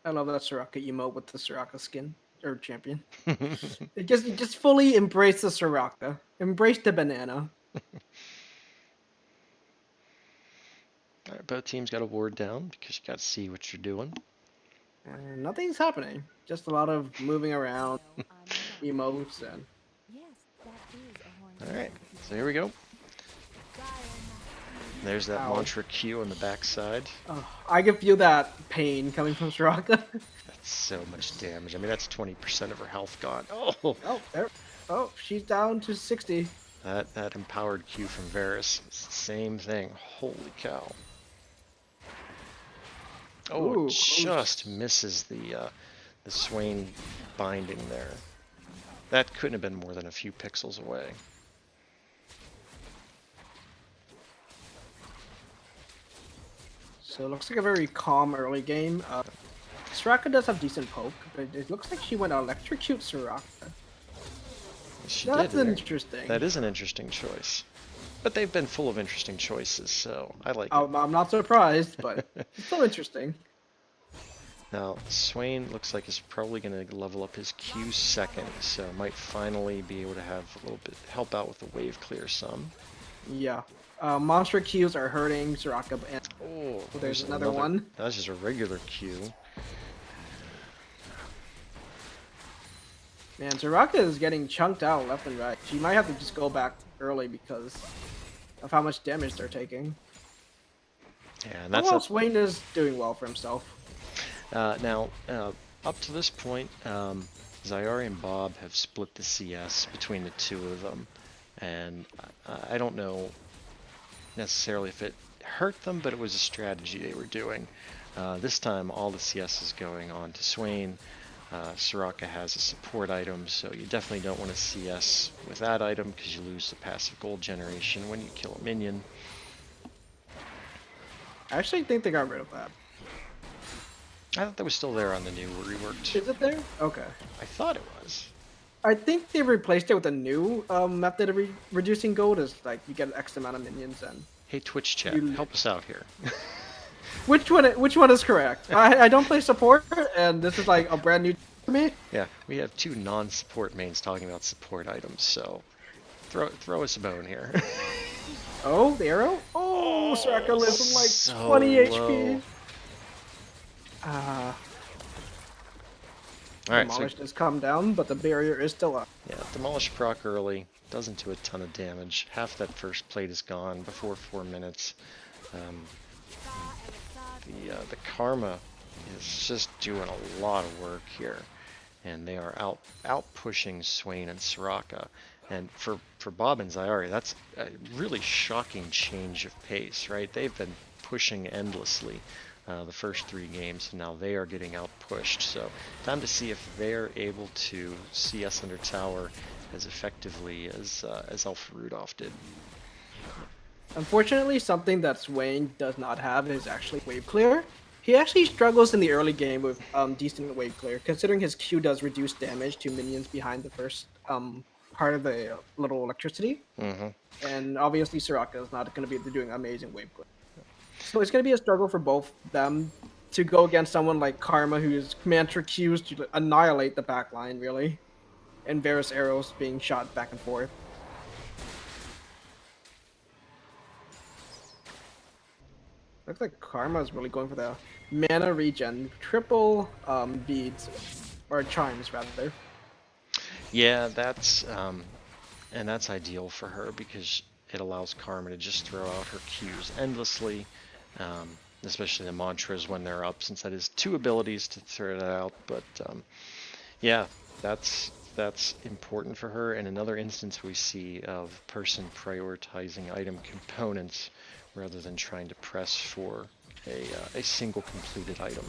Speaker 2: I love that Soraka emote with the Soraka skin or champion. It just fully embrace the Soraka, embrace the banana.
Speaker 1: All right, both teams got a ward down because you got to see what you're doing.
Speaker 2: And nothing's happening. Just a lot of moving around, emotes, and.
Speaker 1: All right, so here we go. There's that Mantra Q on the backside.
Speaker 2: Oh, I can feel that pain coming from Soraka.
Speaker 1: That's so much damage. I mean, that's 20% of her health gone. Oh!
Speaker 2: Oh, there. Oh, she's down to 60.
Speaker 1: That empowered Q from Varus. It's the same thing. Holy cow. Oh,
Speaker 2: Ooh,
Speaker 1: just misses the Swain binding there. That couldn't have been more than a few pixels away.
Speaker 2: So it looks like a very calm early game. Soraka does have decent poke, but it looks like she went electrocute Soraka. That's interesting.
Speaker 1: That is an interesting choice. But they've been full of interesting choices, so I like it.
Speaker 2: I'm not surprised, but it's still interesting.
Speaker 1: Now, Swain looks like he's probably going to level up his Q second, so might finally be able to have a little bit help out with the wave clear some.
Speaker 2: Yeah. Monster Qs are hurting Soraka, and there's another one.
Speaker 1: That's just a regular Q.
Speaker 2: Man, Soraka is getting chunked out left and right. She might have to just go back early because of how much damage they're taking.
Speaker 1: Yeah, and that's
Speaker 2: Swain is doing well for himself.
Speaker 1: Now, up to this point, Zyari and Bob have split the CS between the two of them, and I don't know necessarily if it hurt them, but it was a strategy they were doing. This time, all the CS is going on to Swain. Soraka has a support item, so you definitely don't want to CS with that item because you lose the passive gold generation when you kill a minion.
Speaker 2: I actually think they got rid of that.
Speaker 1: I thought that was still there on the new reworked.
Speaker 2: Is it there? Okay.
Speaker 1: I thought it was.
Speaker 2: I think they replaced it with a new method of reducing gold. Is like you get X amount of minions and.
Speaker 1: Hey, Twitch chat, help us out here.
Speaker 2: Which one is correct? I don't play support, and this is like a brand new for me.
Speaker 1: Yeah, we have two non-support mains talking about support items, so throw us a bone here.
Speaker 2: Oh, the arrow! Oh, Soraka lives with like so 20 HP.
Speaker 1: Alright,
Speaker 2: Demolish has come down, but the barrier is still up.
Speaker 1: Yeah, Demolish proc early, doesn't do a ton of damage. Half that first plate is gone before 4 minutes. The Karma is just doing a lot of work here, and they are out pushing Swain and Soraka. And for Bob and Zyari, that's a really shocking change of pace, right? They've been pushing endlessly the first 3 games, and now they are getting out pushed. So time to see if they're able to CS under tower as effectively as Alpha Rudolph did.
Speaker 2: Unfortunately, something that Swain does not have is actually wave clear. He actually struggles in the early game with decent wave clear, considering his Q does reduce damage to minions behind the first part of the little electricity. And obviously Soraka is not going to be doing amazing wave clear. So it's going to be a struggle for both them to go against someone like Karma, who's Mantra Qs to annihilate the backline, really. And Varus arrows being shot back and forth. Looks like Karma is really going for the mana regen. Triple beads, or chimes rather.
Speaker 1: Yeah, that's ideal for her because it allows Karma to just throw out her Qs endlessly, especially the mantras when they're up, since that is 2 abilities to throw it out. But yeah, that's important for her. And another instance we see of person prioritizing item components rather than trying to press for a single completed item.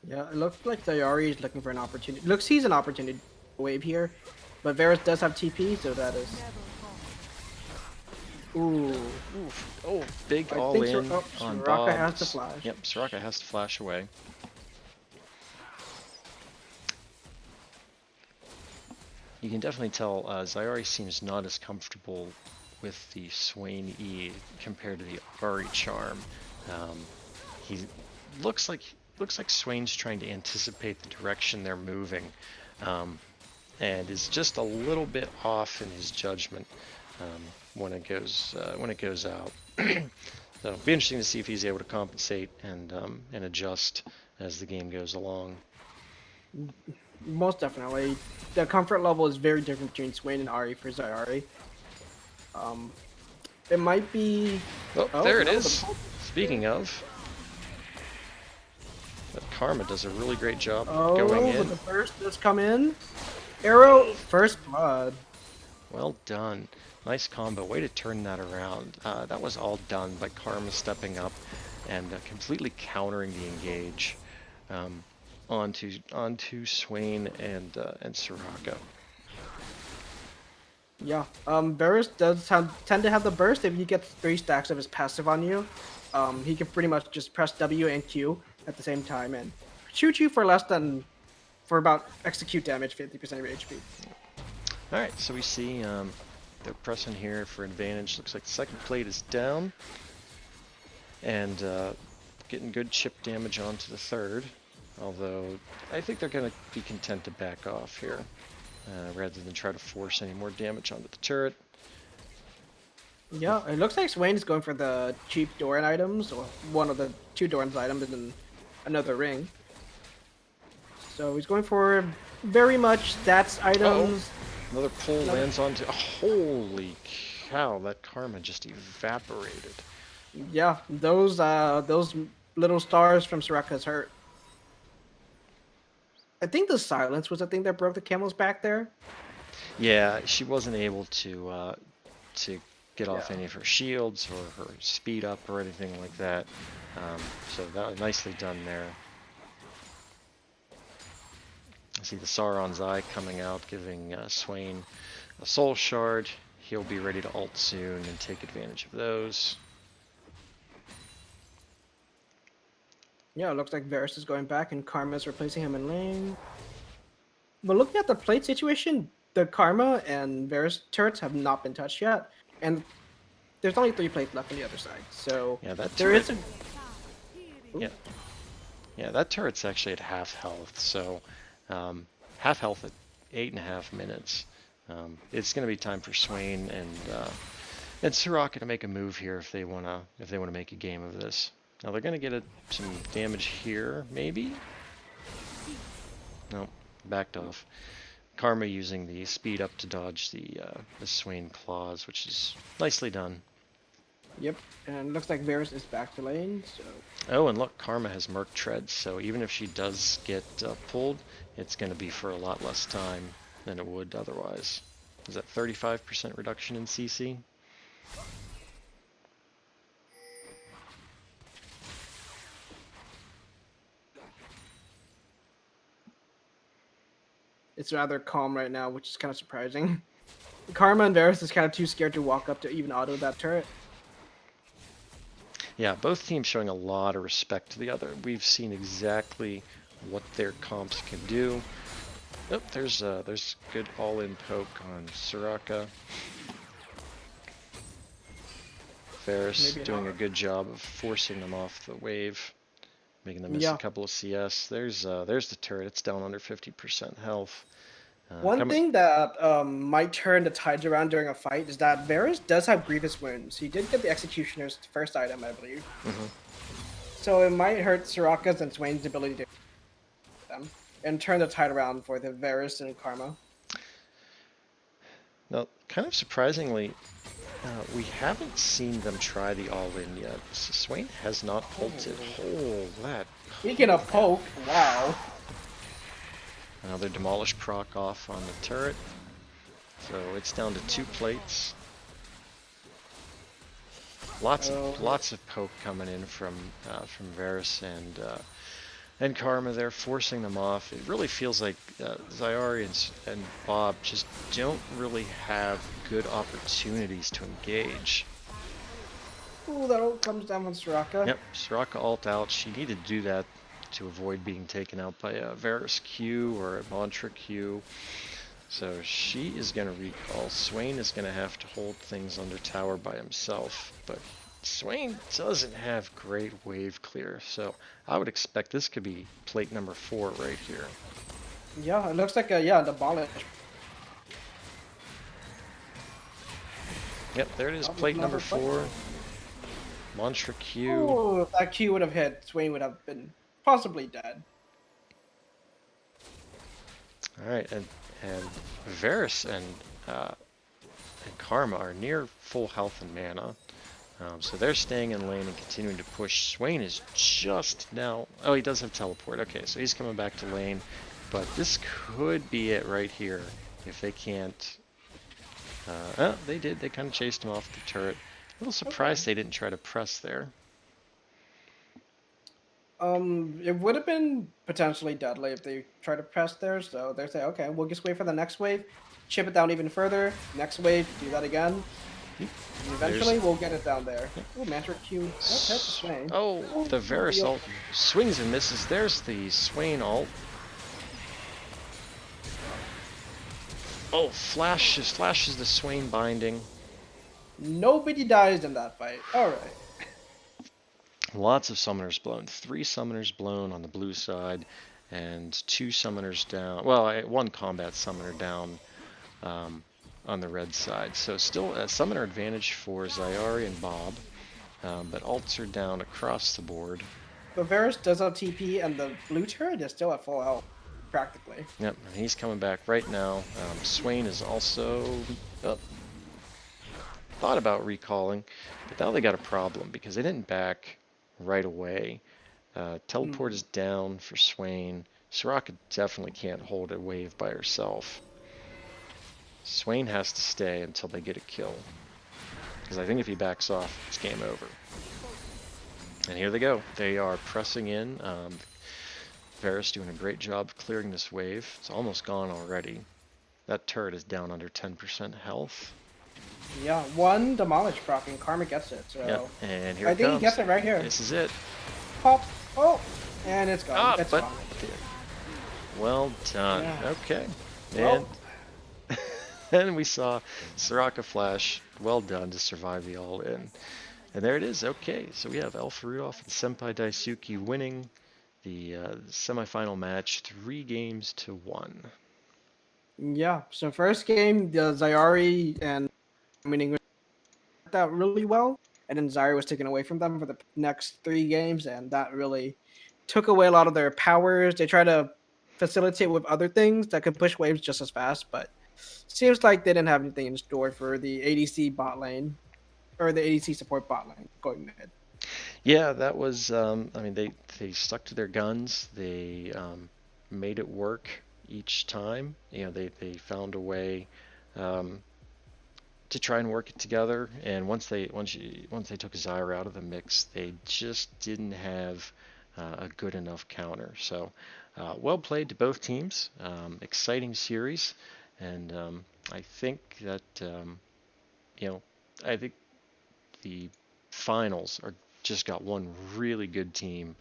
Speaker 2: Yeah, it looks like Zyari is looking for an opportunity. Looks he's an opportunity wave here, but Varus does have TP, so that is Ooh.
Speaker 1: Oof. Oh, big
Speaker 2: I
Speaker 1: all
Speaker 2: think
Speaker 1: in on
Speaker 2: Soraka has to
Speaker 1: Bob's.
Speaker 2: flash.
Speaker 1: Yep, Soraka has to flash away. You can definitely tell Zyari seems not as comfortable with the Swain E compared to the Ari charm. Um, he looks like Swain's trying to anticipate the direction they're moving, and is just a little bit off in his judgment when it goes out. So it'll be interesting to see if he's able to compensate and adjust as the game goes along.
Speaker 2: Most definitely. The comfort level is very different between Swain and Ari for Zyari. Um, it might be.
Speaker 1: Oh,
Speaker 2: Oh
Speaker 1: there it
Speaker 2: no,
Speaker 1: is. Speaking of, that Karma does a really great job going
Speaker 2: but
Speaker 1: in.
Speaker 2: the first does come in. Arrow, first blood.
Speaker 1: Well done. Nice combo. Way to turn that around. That was all done by Karma stepping up and completely countering the engage onto Swain and Soraka.
Speaker 2: Yeah. Varus does tend to have the burst if he gets 3 stacks of his passive on you. He can pretty much just press W and Q at the same time and shoot you for about execute damage, 50% of your HP.
Speaker 1: All right, so we see they're pressing here for advantage. Looks like the second plate is down, and getting good chip damage onto the third. Although I think they're going to be content to back off here, rather than try to force any more damage onto the turret.
Speaker 2: Yeah, it looks like Swain is going for the cheap Doran items, or one of the 2 Doran's items and another ring. So he's going for very much stats items.
Speaker 1: Another pull lands onto. Oh, holy cow! That Karma just evaporated.
Speaker 2: Yeah, those little stars from Soraka's hurt. I think the silence was the thing that broke the camel's back there.
Speaker 1: Yeah, she wasn't able to get off
Speaker 2: Yeah.
Speaker 1: any of her shields or her speed up or anything like that. So that was nicely done there. I see the Sauron's Eye coming out, giving Swain a soul shard. He'll be ready to ult soon and take advantage of those.
Speaker 2: Yeah, it looks like Varus is going back and Karma's replacing him in lane. But looking at the plate situation, the Karma and Varus turrets have not been touched yet, and there's only 3 plates left on the other side. So
Speaker 1: Yeah, that
Speaker 2: there
Speaker 1: turret.
Speaker 2: is a
Speaker 1: Yeah, yeah, that turret's actually at half health. So half health at 8.5 minutes. It's going to be time for Swain and Soraka to make a move here if they wanna make a game of this. Now they're gonna get some damage here, maybe. No, backed off. Karma using the speed up to dodge the Swain claws, which is nicely done.
Speaker 2: Yep, and it looks like Varus is back to lane. So
Speaker 1: Oh, and look, Karma has Merc Tread, so even if she does get pulled, it's going to be for a lot less time than it would otherwise. Is that 35% reduction in CC?
Speaker 2: it's rather calm right now, which is kind of surprising. Karma and Varus is kind of too scared to walk up to even auto that turret.
Speaker 1: Yeah, both teams showing a lot of respect to the other. We've seen exactly what their comps can do. Oh, there's good all-in poke on Soraka. Varus doing a good job of forcing them off the wave, making them miss a couple of CS. There's the turret. It's down under 50% health.
Speaker 2: One thing that might turn the tides around during a fight is that Varus does have grievous wounds. He did get the Executioner's first item, I believe. So it might hurt Soraka's and Swain's ability to them and turn the tide around for the Varus and Karma.
Speaker 1: Now, kind of surprisingly, we haven't seen them try the all-in yet. Swain has not ulted. Oh, that.
Speaker 2: Speaking of poke, wow.
Speaker 1: Another demolish proc off on the turret. So it's down to 2 plates. Lots of poke coming in from Varus and Karma there, forcing them off. It really feels like Zyari and Bob just don't really have good opportunities to engage.
Speaker 2: Ooh, that all comes down on Soraka.
Speaker 1: Yep, Soraka ult out. She needed to do that to avoid being taken out by a Varus Q or a Mantra Q. So she is going to recall. Swain is going to have to hold things under tower by himself, but Swain doesn't have great wave clear, so I would expect this could be plate number 4 right here.
Speaker 2: Yeah, it looks like yeah, the Bolish.
Speaker 1: Yep, there it is,
Speaker 2: Probably
Speaker 1: plate number
Speaker 2: another play.
Speaker 1: 4. Mantra Q.
Speaker 2: Oh, if that Q would have hit, Swain would have been possibly dead.
Speaker 1: All right, and Varus and Karma are near full health and mana. So they're staying in lane and continuing to push. Swain is just now... Oh, he does have teleport. Okay, so he's coming back to lane. But this could be it right here if they can't... oh, they did. They kind of chased him off the turret. A little surprised they didn't try to press there.
Speaker 2: It would have been potentially deadly if they tried to press there. So they say, okay, we'll just wait for the next wave, chip it down even further. Next wave, do that again. And eventually, we'll get it down there. Oh, Mantra Q. That's hit the Swain.
Speaker 1: Oh, the Varus ult swings and misses. There's the Swain ult. Oh, flashes the Swain binding.
Speaker 2: Nobody dies in that fight. All right.
Speaker 1: Lots of summoners blown. 3 summoners blown on the blue side, and 2 summoners down. Well, 1 combat summoner down on the red side. So still a summoner advantage for Zyari and Bob, but ults are down across the board.
Speaker 2: But Varus does have TP, and the blue turret is still at full health, practically.
Speaker 1: Yep, and he's coming back right now. Swain is also thought about recalling, but now they got a problem because they didn't back right away. Teleport is down for Swain. Soraka definitely can't hold a wave by herself. Swain has to stay until they get a kill, because I think if he backs off, it's game over. And here they go. They are pressing in. Varus doing a great job clearing this wave. It's almost gone already. That turret is down under 10% health.
Speaker 2: Yeah, 1 demolish proc and Karma gets it. So
Speaker 1: yep, and here
Speaker 2: I
Speaker 1: it
Speaker 2: think
Speaker 1: comes.
Speaker 2: He gets it right here.
Speaker 1: This is it.
Speaker 2: Pop. Oh, and it's gone. It's gone.
Speaker 1: Well done.
Speaker 2: Yeah.
Speaker 1: Okay.
Speaker 2: Well.
Speaker 1: And we saw Soraka flash. Well done to survive the all-in. And there it is. Okay, so we have Alpha Rudolph and Senpai Daisuke winning the semifinal match 3-1.
Speaker 2: Yeah. So first game, the Zyari and winning that really well, and then Zyari was taken away from them for the next 3 games, and that really took away a lot of their powers. They try to facilitate with other things that could push waves just as fast, but seems like they didn't have anything in store for the ADC bot lane or the ADC support bot lane going mid.
Speaker 1: Yeah, that was. I mean, they stuck to their guns. They made it work each time. You know, they found a way to try and work it together. And once they took Zyra out of the mix, they just didn't have a good enough counter. So well played to both teams. Exciting series, and I think that you know, I think the finals are just got one really good team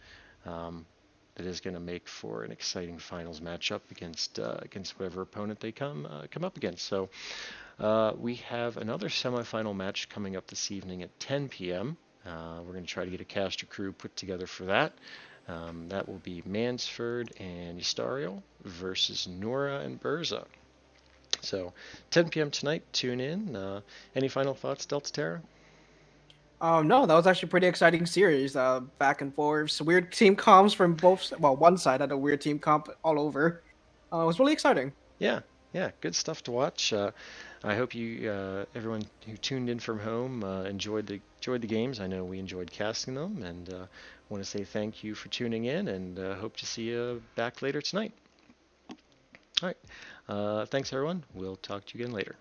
Speaker 1: that is going to make for an exciting finals matchup against whatever opponent they come up against. So we have another semifinal match coming up this evening at 10 p.m. We're going to try to get a caster crew put together for that. That will be Mansford and Ystariel versus Nora and Berza. So 10 p.m. tonight, tune in. Any final thoughts, Delta Terra?
Speaker 2: No, that was actually a pretty exciting series. Back and forth, weird team comps from both. Well, one side had a weird team comp all over. It was really exciting.
Speaker 1: Yeah, good stuff to watch. I hope you, everyone who tuned in from home, enjoyed the games. I know we enjoyed casting them, and want to say thank you for tuning in, and hope to see you back later tonight. All right, thanks everyone. We'll talk to you again later.